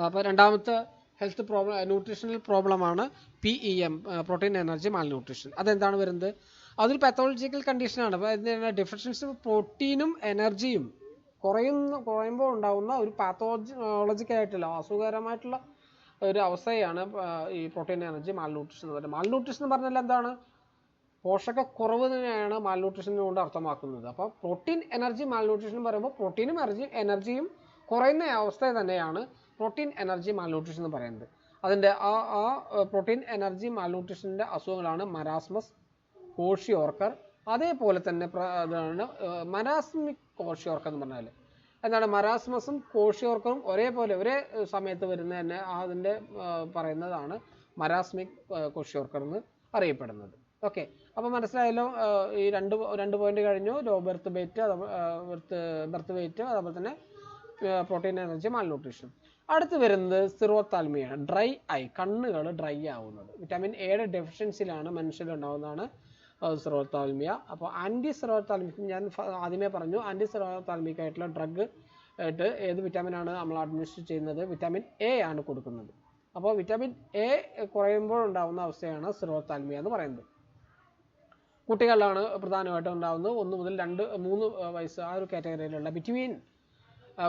അപ്പോൾ രണ്ടാമത്തെ ഹെൽത്ത് പ്രോബ്ലം, ന്യൂട്രീഷണൽ പ്രോബ്ലമാണ് PEM, protein energy malnutrition. അതെന്താണ് വരുന്നത്? അതൊരു പാത്തോളജിക്കൽ കണ്ടീഷനാണ്. അപ്പോൾ അതിൻ്റെ ഡെഫിഷ്യൻസി പ്രോട്ടീനും എനർജിയും കുറയുമ്പോൾ ഉണ്ടാകുന്ന ഒരു പാത്തോളജിക്കലായിട്ടുള്ള അസുഖകരമായിട്ടുള്ള ഒരു അവസ്ഥയാണ് ഈ പ്രോട്ടീൻ എനർജി മാൽ ന്യൂട്രീഷൻ എന്ന് പറയുന്നത്. മാൽ ന്യൂട്രീഷൻ എന്ന് പറഞ്ഞാൽ എന്താണ്? പോഷകക്കുറവ് തന്നെയാണ് മാൽ ന്യൂട്രീഷൻ കൊണ്ട് അർത്ഥമാക്കുന്നത്. അപ്പോൾ പ്രോട്ടീൻ എനർജി മാൽ ന്യൂട്രീഷൻ എന്ന് പറയുമ്പോൾ പ്രോട്ടീനും എനർജിയും കുറയുന്ന അവസ്ഥ തന്നെയാണ് പ്രോട്ടീൻ എനർജി മാൽ ന്യൂട്രീഷൻ എന്ന് പറയുന്നത്. അതിൻ്റെ ആ പ്രോട്ടീൻ എനർജി മാൽ ന്യൂട്രീഷൻ്റെ അസുഖങ്ങളാണ് മരാസ്മസ്, കോഷിയോർക്കർ. അതേപോലെ തന്നെ അതാണ് മരാസ്മിക് കോഷിയോർക്കർ എന്ന് പറഞ്ഞാൽ എന്താണ്? മരാസ്മസും കോഷിയോർക്കറും ഒരേ സമയത്ത് വരുന്ന തന്നെ അതിൻ്റെ പറയുന്നതാണ് മരാസ്മിക് കോഷിയോർക്കർ എന്ന് അറിയപ്പെടുന്നത്. ഓക്കെ. അപ്പോൾ മനസ്സിലായല്ലോ. ഈ രണ്ട് പോയിന്റ് കഴിഞ്ഞു. Low birth weight, birth weight, അതുപോലെ തന്നെ പ്രോട്ടീൻ എനർജി മാൽ ന്യൂട്രീഷൻ. അടുത്ത് വരുന്നത് സിറോത്താൽമിയാണ്. ഡ്രൈ ഐ, കണ്ണുകൾ ഡ്രൈ ആവുന്നത്. വിറ്റാമിൻ എയുടെ ഡെഫിഷ്യൻസിയിലാണ് മനുഷ്യരുണ്ടാവുന്നതാണ് സിറോത്താൽമിയ. അപ്പോൾ ആൻറ്റി സിറോത്താൽമിക് ഞാൻ ആദ്യമേ പറഞ്ഞു, ആൻറ്റി സിറോത്താൽമിക് ആയിട്ടുള്ള ഡ്രഗ് ആയിട്ട് ഏത് വിറ്റാമിനാണ് നമ്മൾ അഡ്മിനിസ്റ്റർ ചെയ്യുന്നത്? വിറ്റാമിൻ എ ആണ് കൊടുക്കുന്നത്. അപ്പോൾ വിറ്റാമിൻ എ കുറയുമ്പോൾ ഉണ്ടാകുന്ന അവസ്ഥയാണ് സിറോത്താൽമിയ എന്ന് പറയുന്നത്. കുട്ടികളിലാണ് പ്രധാനമായിട്ടും ഉണ്ടാകുന്നത്. 1 മുതൽ 2-3 വയസ്സ് ആ ഒരു കാറ്റഗറിയിലുള്ള ബിറ്റ്വീൻ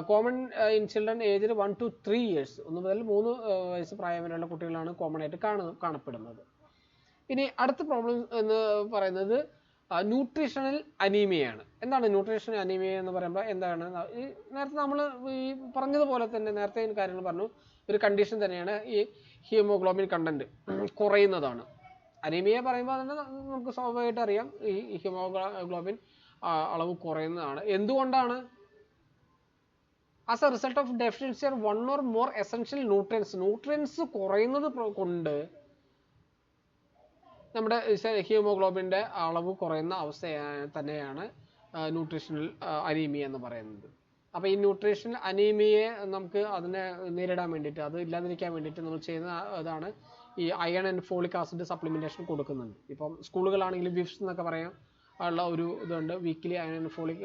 കോമൺ ഇൻ ചിൽഡ്രൻ ഏജിൽ 1 to 3 years, 1 മുതൽ 3 വയസ്സ് പ്രായം വരെയുള്ള കുട്ടികളാണ് കോമൺ ആയിട്ട് കാണപ്പെടുന്നത്. ഇനി അടുത്ത പ്രോബ്ലം എന്ന് പറയുന്നത് ന്യൂട്രീഷണൽ അനീമിയയാണ്. എന്താണ് ന്യൂട്രീഷണൽ അനീമിയ എന്ന് പറയുമ്പോൾ എന്താണ്? ഈ നേരത്തെ നമ്മൾ ഈ പറഞ്ഞതുപോലെ തന്നെ നേരത്തെ കാര്യങ്ങൾ പറഞ്ഞു, ഒരു കണ്ടീഷൻ തന്നെയാണ് ഈ ഹീമോഗ്ലോബിൻ കണ്ടന്റ് കുറയുന്നതാണ്. അനീമിയ പറയുമ്പോൾ തന്നെ നമുക്ക് സ്വാഭാവികമായിട്ട് അറിയാം ഈ ഹീമോഗ്ലോബിൻ അളവ് കുറയുന്നതാണ്. എന്തുകൊണ്ടാണ്? As A result of deficiency of one or more essential nutrients കുറയുന്നത് കൊണ്ട് നമ്മുടെ ഹീമോഗ്ലോബിൻ്റെ അളവ് കുറയുന്ന അവസ്ഥ തന്നെയാണ് ന്യൂട്രീഷണൽ അനീമിയ എന്ന് പറയുന്നത്. അപ്പോൾ ഈ ന്യൂട്രീഷണൽ അനീമിയെ നമുക്ക് അതിനെ നേരിടാൻ വേണ്ടിയിട്ട്, അത് ഇല്ലാതിരിക്കാൻ വേണ്ടിയിട്ട് നമ്മൾ ചെയ്യുന്ന ഇതാണ് ഈ iron and folic acid supplementation കൊടുക്കുന്നുണ്ട്. ഇപ്പം സ്കൂളുകളാണെങ്കിൽ വിഫ്സ് എന്നൊക്കെ പറയാൻ ഉള്ള ഒരു ഇതുണ്ട്, weekly iron and folic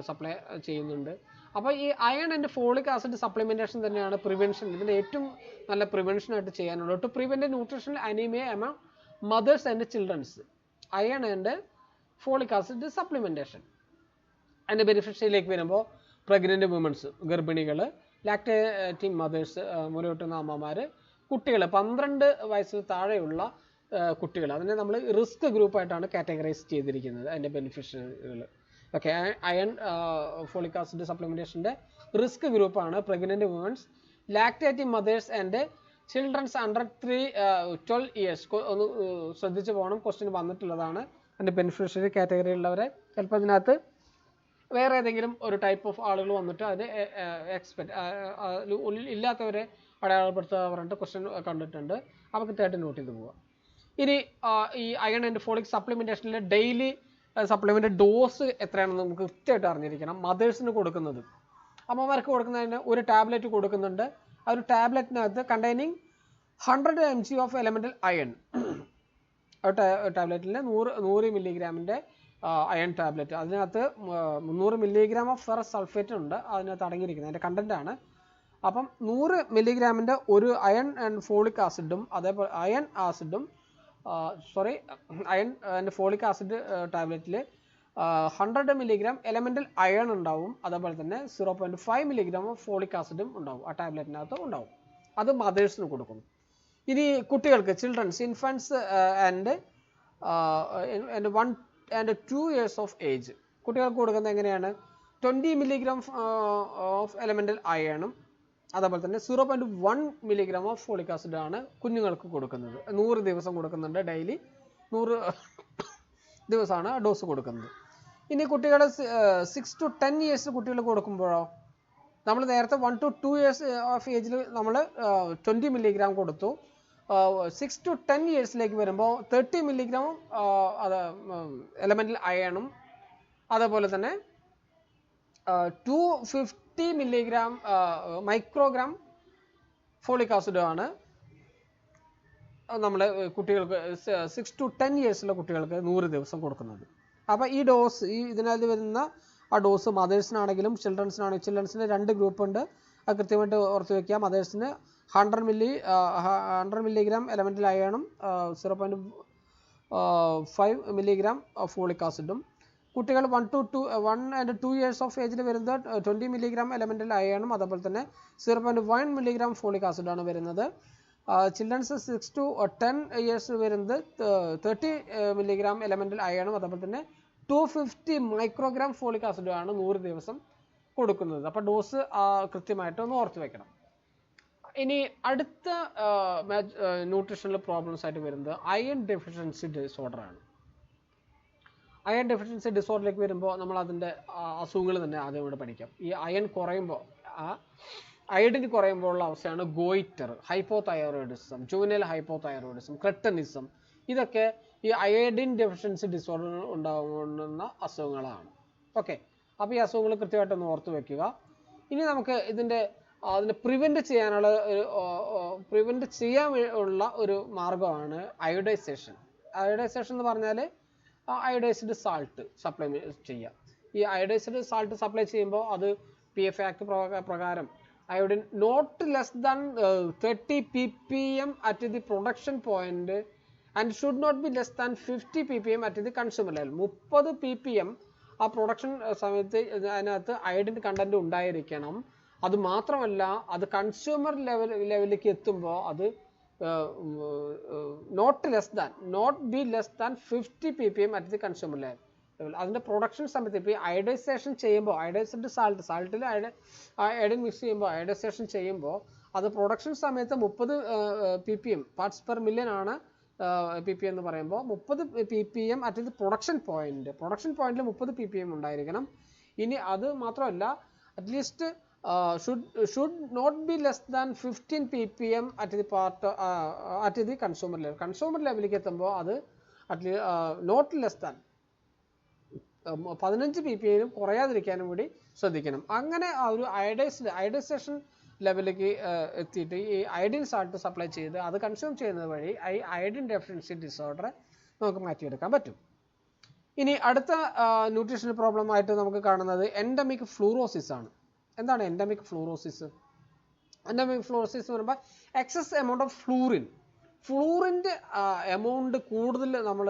supply ചെയ്യുന്നുണ്ട്. അപ്പോൾ ഈ iron and folic acid supplementation തന്നെയാണ് പ്രിവെൻഷൻ, ഇതിൻ്റെ ഏറ്റവും നല്ല പ്രിവെൻഷനായിട്ട് ചെയ്യാനുള്ളത്. To prevent nutritional anaemia among mothers and children's, iron and folic acid supplementation. അതിൻ്റെ ബെനിഫിഷ്യറിയിലേക്ക് വരുമ്പോൾ പ്രഗ്നൻ്റ് വുമൻസ്, ഗർഭിണികൾ, ലാക്ടേറ്റിംഗ് മദേഴ്സ്, മുലയൂട്ടുന്ന അമ്മമാർ, കുട്ടികൾ, 12 വയസ്സിൽ താഴെയുള്ള കുട്ടികൾ, അതിനെ നമ്മൾ റിസ്ക് ഗ്രൂപ്പായിട്ടാണ് കാറ്റഗറൈസ് ചെയ്തിരിക്കുന്നത് അതിൻ്റെ ബെനിഫിഷ്യറികൾ. ഓക്കെ, അയൺ ഫോളിക് ആസിഡ് സപ്ലിമെൻറ്റേഷൻ്റെ റിസ്ക് ഗ്രൂപ്പാണ് pregnant womens, lactating mothers and childrens under 12 years. ഒന്ന് ശ്രദ്ധിച്ച് പോകണം, ക്വസ്റ്റ്യൻ വന്നിട്ടുള്ളതാണ്. അതിൻ്റെ ബെനിഫിഷ്യറി കാറ്റഗറിയിലുള്ളവരെ ചിലപ്പോൾ ഇതിനകത്ത് വേറെ ഏതെങ്കിലും ഒരു ടൈപ്പ് ഓഫ് ആളുകൾ വന്നിട്ട് അത് ഇല്ലാത്തവരെ അടയാളപ്പെടുത്തുക പറഞ്ഞിട്ട് ക്വസ്റ്റ്യൻ കണ്ടിട്ടുണ്ട്. അപ്പോൾ കൃത്യമായിട്ട് നോട്ട് ചെയ്ത് പോവുക. ഇനി ഈ അയൺ ആൻഡ് ഫോളിക് സപ്ലിമെൻറ്റേഷനിലെ ഡെയിലി സപ്ലിമെൻ്റ് ഡോസ് എത്രയാണെന്ന് നമുക്ക് കൃത്യമായിട്ട് അറിഞ്ഞിരിക്കണം. മദേഴ്സിന് കൊടുക്കുന്നത്, അമ്മമാർക്ക് കൊടുക്കുന്നതിന് ഒരു ടാബ്ലറ്റ് കൊടുക്കുന്നുണ്ട്. ആ ഒരു ടാബ്ലറ്റിനകത്ത് containing 100 mg of elemental iron, ടാബ്ലറ്റിൽ 100 മില്ലിഗ്രാമിൻ്റെ അയൺ ടാബ്ലറ്റ്, അതിനകത്ത് 300 മില്ലിഗ്രാം ഓഫ് ഫെറസ് സൾഫേറ്റ് ഉണ്ട് അതിനകത്ത് അടങ്ങിയിരിക്കുന്നത്, അതിൻ്റെ കണ്ടൻറ്റാണ്. അപ്പം 100 മില്ലിഗ്രാമിൻ്റെ ഒരു അയൺ ആൻഡ് ഫോളിക് ആസിഡും അതേപോലെ അയൺ ആൻഡ് ഫോളിക് ആസിഡ് ടാബ്ലറ്റിൽ 100 മില്ലിഗ്രാം എലമെൻ്റൽ അയൺ ഉണ്ടാവും. അതേപോലെ തന്നെ 0.5 മില്ലിഗ്രാം ഓഫ് ഫോളിക് ആസിഡും ഉണ്ടാവും, ആ ടാബ്ലറ്റിനകത്ത് ഉണ്ടാവും. അത് മദേഴ്സിന് കൊടുക്കും. ഇനി കുട്ടികൾക്ക്, children's, infants and 1 and 2 years of age, കുട്ടികൾക്ക് കൊടുക്കുന്നത് എങ്ങനെയാണ്? 20 മില്ലിഗ്രാം ഓഫ് എലമെൻ്റൽ അയണും അതേപോലെ തന്നെ 0.1 മില്ലിഗ്രാം ഓഫ് ഫോളിക് ആസിഡാണ് കുഞ്ഞുങ്ങൾക്ക് കൊടുക്കുന്നത്. 100 ദിവസം കൊടുക്കുന്നുണ്ട്, ഡെയിലി 100 ദിവസമാണ് ഡോസ് കൊടുക്കുന്നത്. ഇനി കുട്ടികൾ 6 to 10 years കുട്ടികൾ കൊടുക്കുമ്പോഴോ, നമ്മൾ നേരത്തെ 1 to 2 years ഓഫ് ഏജിൽ നമ്മൾ 20 മില്ലിഗ്രാം കൊടുത്തു. 6 to 10 yearsലേക്ക് വരുമ്പോൾ 30 മില്ലിഗ്രാമും എലമെൻ്റൽ അയണും അതേപോലെ തന്നെ 250 മില്ലിഗ്രാം മൈക്രോഗ്രാം ഫോളിക് ആസിഡുമാണ് നമ്മൾ കുട്ടികൾക്ക് 6 to 10 yearsലുള്ള കുട്ടികൾക്ക് 100 ദിവസം കൊടുക്കുന്നത്. അപ്പോൾ ഈ ഡോസ്, ഈ ഇതിനകത്ത് വരുന്ന ആ ഡോസ് മദേഴ്സിനാണെങ്കിലും ചിൽഡ്രൻസിന് 2 ഗ്രൂപ്പ് ഉണ്ട്, അത് കൃത്യമായിട്ട് ഓർത്ത് വയ്ക്കുക. മദേഴ്സിന് 100 മില്ലിഗ്രാം എലമെൻ്റൽ അയണും 0.5 മില്ലിഗ്രാം ഫോളിക് ആസിഡും, കുട്ടികൾ 1 and 2 years ഓഫ് ഏജിൽ വരുന്നത് 20 മില്ലിഗ്രാം എലമെൻ്റൽ അയണും അതേപോലെ തന്നെ 0.1 മില്ലിഗ്രാം ഫോളിക് ആസിഡാണ് വരുന്നത്. ചിൽഡ്രൻസ് 6 to 10 years വരുന്നത് 30 മില്ലിഗ്രാം എലമെൻ്റൽ അയണും അതേപോലെ തന്നെ 250 മൈക്രോഗ്രാം ഫോളിക് ആസിഡുമാണ് 100 ദിവസം കൊടുക്കുന്നത്. അപ്പോൾ ഡോസ് കൃത്യമായിട്ട് ഒന്ന് ഓർത്ത് വെക്കണം. ഇനി അടുത്ത ന്യൂട്രീഷണൽ പ്രോബ്ലംസ് ആയിട്ട് വരുന്നത് അയൺ ഡെഫിഷ്യൻസി ഡിസോർഡർ ആണ്. അയൺ ഡെഫിഷ്യൻസി ഡിസോർഡറിലേക്ക് വരുമ്പോൾ നമ്മൾ അതിൻ്റെ അസുഖങ്ങൾ തന്നെ ആദ്യം കൂടെ പഠിക്കാം. ഈ അയൺ കുറയുമ്പോൾ, അയഡിൻ കുറയുമ്പോൾ ഉള്ള അവസ്ഥയാണ് ഗോയിറ്റർ, ഹൈപ്പോതൈറോയിഡിസം, ജുവനൈൽ ഹൈപ്പോതൈറോയിഡിസം, ക്രെട്ടനിസം. ഇതൊക്കെ ഈ അയഡിൻ ഡെഫിഷ്യൻസി ഡിസോർഡർ ഉണ്ടാകുന്ന അസുഖങ്ങളാണ്. ഓക്കെ, അപ്പോൾ ഈ അസുഖങ്ങൾ കൃത്യമായിട്ടൊന്ന് ഓർത്ത് വെക്കുക. ഇനി നമുക്ക് അതിനെ പ്രിവെൻറ്റ് ചെയ്യാൻ ഉള്ള ഒരു മാർഗമാണ് അയോഡൈസേഷൻ. അയോഡൈസേഷൻ എന്ന് പറഞ്ഞാൽ അയോഡൈസ്ഡ് സാൾട്ട് സപ്ലൈ ചെയ്യുക. ഈ അയോഡൈസ്ഡ് സാൾട്ട് സപ്ലൈ ചെയ്യുമ്പോൾ അത് PF ആക്ട് പ്രകാരം iodine not less than 30 ppm at the production point and should not be less than 50 ppm at the consumer level. 30 ppm ആ പ്രൊഡക്ഷൻ സമയത്ത് അതിനകത്ത് അയോഡിൻ കണ്ടന്റ് ഉണ്ടായിരിക്കണം. അത് മാത്രമല്ല, അത് കൺസ്യൂമർ ലെവലിലേക്ക് എത്തുമ്പോൾ അത് not be less than 50 ppm at the consumer level. അതിൻ്റെ പ്രൊഡക്ഷൻ സമയത്ത് ഇപ്പോൾ ഈ അയഡൈസേഷൻ ചെയ്യുമ്പോൾ അയഡൈസ്ഡ് സാൾട്ടിൽ അയഡിൻ മിക്സ് ചെയ്യുമ്പോൾ അയഡൈസേഷൻ ചെയ്യുമ്പോൾ അത് പ്രൊഡക്ഷൻ സമയത്ത് 30 ppm പാർട്സ് പെർ മില്യൺ ആണ് ppm എന്ന് പറയുമ്പോൾ 30 ppm അറ്റ് ദി പ്രൊഡക്ഷൻ പോയിന്റിൽ 30 ppm ഉണ്ടായിരിക്കണം. ഇനി അത് മാത്രമല്ല at least should not be less than 15 ppm at the consumer ലെവലിലേക്ക് എത്തുമ്പോൾ അത് not less than 15 ppm കുറയാതിരിക്കാനും കൂടി ശ്രദ്ധിക്കണം. അങ്ങനെ ആ ഒരു അയഡൈസേഷൻ ലെവലിലേക്ക് എത്തിയിട്ട് ഈ അയഡിൻ സാൾട്ട് സപ്ലൈ ചെയ്ത് അത് കൺസ്യൂം ചെയ്യുന്നത് വഴി ഈ അയഡിൻ ഡെഫിഷ്യൻസി ഡിസോർഡർ നമുക്ക് മാറ്റിയെടുക്കാൻ പറ്റും. ഇനി അടുത്ത ന്യൂട്രീഷണൽ പ്രോബ്ലം ആയിട്ട് നമുക്ക് കാണുന്നത് എൻഡമിക് ഫ്ലൂറോസിസ് ആണ്. എന്താണ് എൻഡമിക് ഫ്ലൂറോസിസ്? എൻഡമിക് ഫ്ലൂറോസിസ് എന്ന് പറയുമ്പോൾ എക്സസ് എമൗണ്ട് ഓഫ് ഫ്ലൂറിൻ്റെ എമൗണ്ട് കൂടുതൽ നമ്മൾ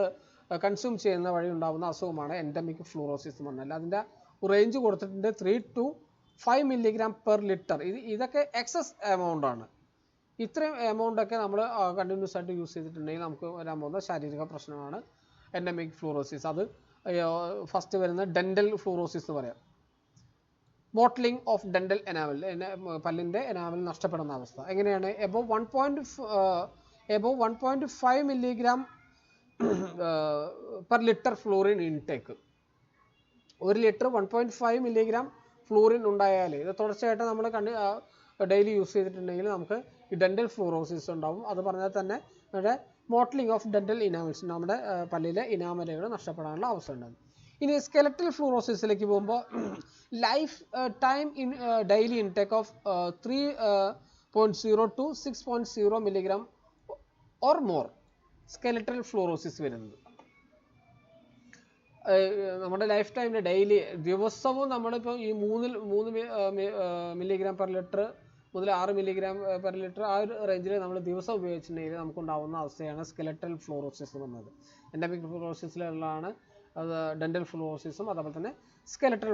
കൺസ്യൂം ചെയ്യുന്ന വഴി ഉണ്ടാകുന്ന അസുഖമാണ് എൻഡമിക് ഫ്ലൂറോസിസ് എന്ന് പറഞ്ഞാൽ. അതിൻ്റെ റേഞ്ച് കൊടുത്തിട്ടുണ്ട് 3 to 5 milligram per liter. ഇതൊക്കെ എക്സസ് എമൗണ്ട് ആണ്. ഇത്രയും എമൗണ്ടൊക്കെ നമ്മൾ കണ്ടിന്യൂസ് ആയിട്ട് യൂസ് ചെയ്തിട്ടുണ്ടെങ്കിൽ നമുക്ക് വരാൻ പോകുന്ന ശാരീരിക പ്രശ്നമാണ് എൻഡമിക് ഫ്ലൂറോസിസ്. അത് ഫസ്റ്റ് വരുന്ന ഡെൻ്റൽ ഫ്ലൂറോസിസ് എന്ന് പറയാം. മോട്ട്ലിംഗ് ഓഫ് ഡെൻ്റൽ എനാമൽ, പല്ലിൻ്റെ എനാമൽ നഷ്ടപ്പെടുന്ന അവസ്ഥ. എങ്ങനെയാണ്? Above 1.5 milligram per liter fluorine intake. 1 litre 1.5 milligram fluorine ഉണ്ടായാൽ ഇത് തുടർച്ചയായിട്ട് നമ്മൾ ഡെയിലി യൂസ് ചെയ്തിട്ടുണ്ടെങ്കിൽ നമുക്ക് ഈ ഡെൻ്റൽ ഫ്ലൂറോസിസ് ഉണ്ടാവും. അത് പറഞ്ഞാൽ തന്നെ നമ്മുടെ മോട്ട്ലിംഗ് ഓഫ് ഡെൻ്റൽ ഇനാമൽസ്, നമ്മുടെ പല്ലിലെ ഇനാമലുകൾ നഷ്ടപ്പെടാനുള്ള അവസ്ഥ ഉണ്ടാകും. ഇനി സ്കെലറ്റൽ ഫ്ലൂറോസിസിലേക്ക് പോകുമ്പോൾ life time in daily intake of 3.0 to 6.0 milligram or more skeletal fluorosis വരുന്നത്. നമ്മുടെ ലൈഫ് ടൈമിൽ ഡെയിലി ദിവസവും നമ്മളിപ്പോൾ ഈ 3 milligram per liter മുതൽ 6 milligram per liter ആ ഒരു റേഞ്ചിൽ നമ്മൾ ദിവസം ഉപയോഗിച്ചിട്ടുണ്ടെങ്കിൽ നമുക്കുണ്ടാകുന്ന അവസ്ഥയാണ് സ്കെലറ്റൽ ഫ്ലൂറോസിസ് എന്ന് പറയുന്നത്. എൻഡമിക് ഫ്ലൂറോസിസിലുള്ളതാണ് അത് ഡെൻ്റൽ ഫ്ലൂറോസിസും അതേപോലെ തന്നെ സ്കെലറ്റൽ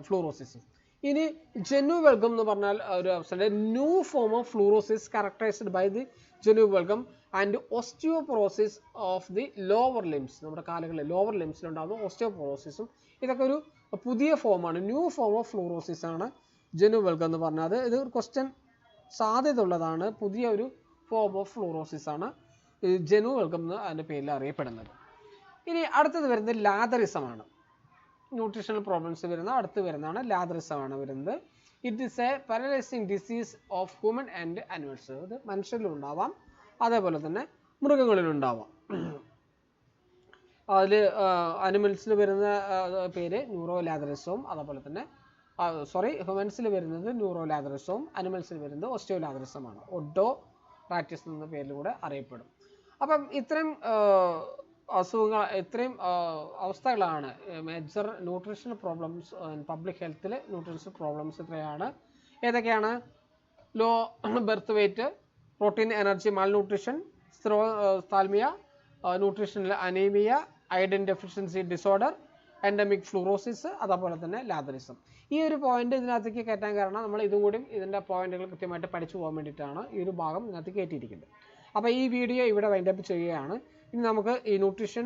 ഫ്ലൂറോസിസും. ഇനി ജെനു വെൽഗം എന്ന് പറഞ്ഞാൽ ഒരു അവസ്ഥ new form of fluorosis characterised by the genu valgum and osteoporosis of the lower limbs. നമ്മുടെ കാലുകളിൽ ലോവർ ലിംസിലുണ്ടാകുന്ന ഓസ്റ്റിയോപൊറോസിസും ഇതൊക്കെ ഒരു പുതിയ ഫോമാണ്, ന്യൂ ഫോം ഓഫ് ഫ്ലൂറോസിസ് ആണ് ജെനു വെൽഗം എന്ന് പറഞ്ഞാൽ. ഇത് ഒരു ക്വസ്റ്റ്യൻ സാധ്യത ഉള്ളതാണ്. പുതിയ ഒരു ഫോം ഓഫ് ഫ്ലൂറോസിസ് ആണ് ജെനു വെൽഗം എന്ന് അതിൻ്റെ പേരിൽ അറിയപ്പെടുന്നത്. ഇനി അടുത്തത് വരുന്നത് ലാതറിസമാണ്. ന്യൂട്രീഷണൽ പ്രോബ്ലംസ് വരുന്നതാണ് ലാതറിസമാണ് വരുന്നത്. It is A paralysing disease of human and animals. അത് മനുഷ്യരിലുണ്ടാവാം, അതേപോലെ തന്നെ മൃഗങ്ങളിലുണ്ടാവാം. അതിൽ അനിമൽസിൽ വരുന്ന പേര് ന്യൂറോലാതറിസവും, അതേപോലെ തന്നെ ഹ്യൂമൻസിൽ വരുന്നത് ന്യൂറോലാതറിസവും, അനിമൽസിൽ വരുന്നത് ഓസ്റ്റിയോലാതറിസമാണ്. ഒഡോറാറ്റിസ് എന്ന പേരിലൂടെ അറിയപ്പെടും. അപ്പം ഇത്രയും അവസ്ഥകളാണ് മേജർ ന്യൂട്രീഷണൽ പ്രോബ്ലംസ് പബ്ലിക് ഹെൽത്തിൽ. ന്യൂട്രീഷണൽ പ്രോബ്ലംസ് ഇത്രയാണ്. ഏതൊക്കെയാണ്? Low birth weight, protein energy malnutrition, xerophthalmia, nutritional anaemia, iodine deficiency disorder, endemic fluorosis, അതേപോലെ തന്നെ ലാതറിസം. ഈ ഒരു പോയിന്റ് ഇതിനകത്തേക്ക് കയറ്റാൻ കാരണം നമ്മൾ ഇതും കൂടി ഇതിൻ്റെ പോയിന്റുകൾ കൃത്യമായിട്ട് പഠിച്ചു പോകാൻ വേണ്ടിയിട്ടാണ് ഈ ഒരു ഭാഗം ഇതിനകത്ത് കയറ്റിയിരിക്കുന്നത്. അപ്പോൾ ഈ വീഡിയോ ഇവിടെ വൈൻഡപ്പ് ചെയ്യുകയാണ്. ഇനി നമുക്ക് ഈ ന്യൂട്രീഷൻ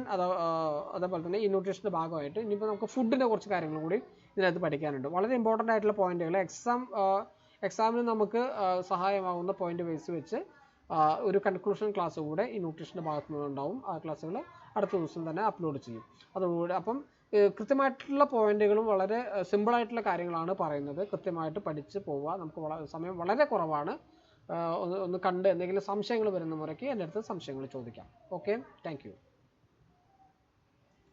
അതേപോലെ തന്നെ ഈ ന്യൂട്രീഷൻ്റെ ഭാഗമായിട്ട് ഇനിയിപ്പോൾ നമുക്ക് ഫുഡിൻ്റെ കുറച്ച് കാര്യങ്ങൾ കൂടി ഇതിനകത്ത് പഠിക്കാനുണ്ട്. വളരെ ഇമ്പോർട്ടൻ്റ് ആയിട്ടുള്ള പോയിന്റുകൾ എക്സാമിന് നമുക്ക് സഹായമാകുന്ന പോയിന്റ് ബേസ് വെച്ച് ഒരു കൺക്ലൂഷൻ ക്ലാസ് കൂടെ ഈ ന്യൂട്രീഷൻ്റെ ഭാഗത്തു നിന്നുണ്ടാവും. ആ ക്ലാസ്സുകൾ അടുത്ത ദിവസം തന്നെ അപ്ലോഡ് ചെയ്യും. അതോടുകൂടി അപ്പം കൃത്യമായിട്ടുള്ള പോയിന്റുകളും വളരെ സിമ്പിളായിട്ടുള്ള കാര്യങ്ങളാണ് പറയുന്നത്. കൃത്യമായിട്ട് പഠിച്ച് പോവുക. നമുക്ക് സമയം വളരെ കുറവാണ്. ഒന്ന് കണ്ട് എന്തെങ്കിലും സംശയങ്ങൾ വരുന്ന മുറയ്ക്ക് എൻ്റെ അടുത്ത് സംശയങ്ങൾ ചോദിക്കാം. Okay, thank you.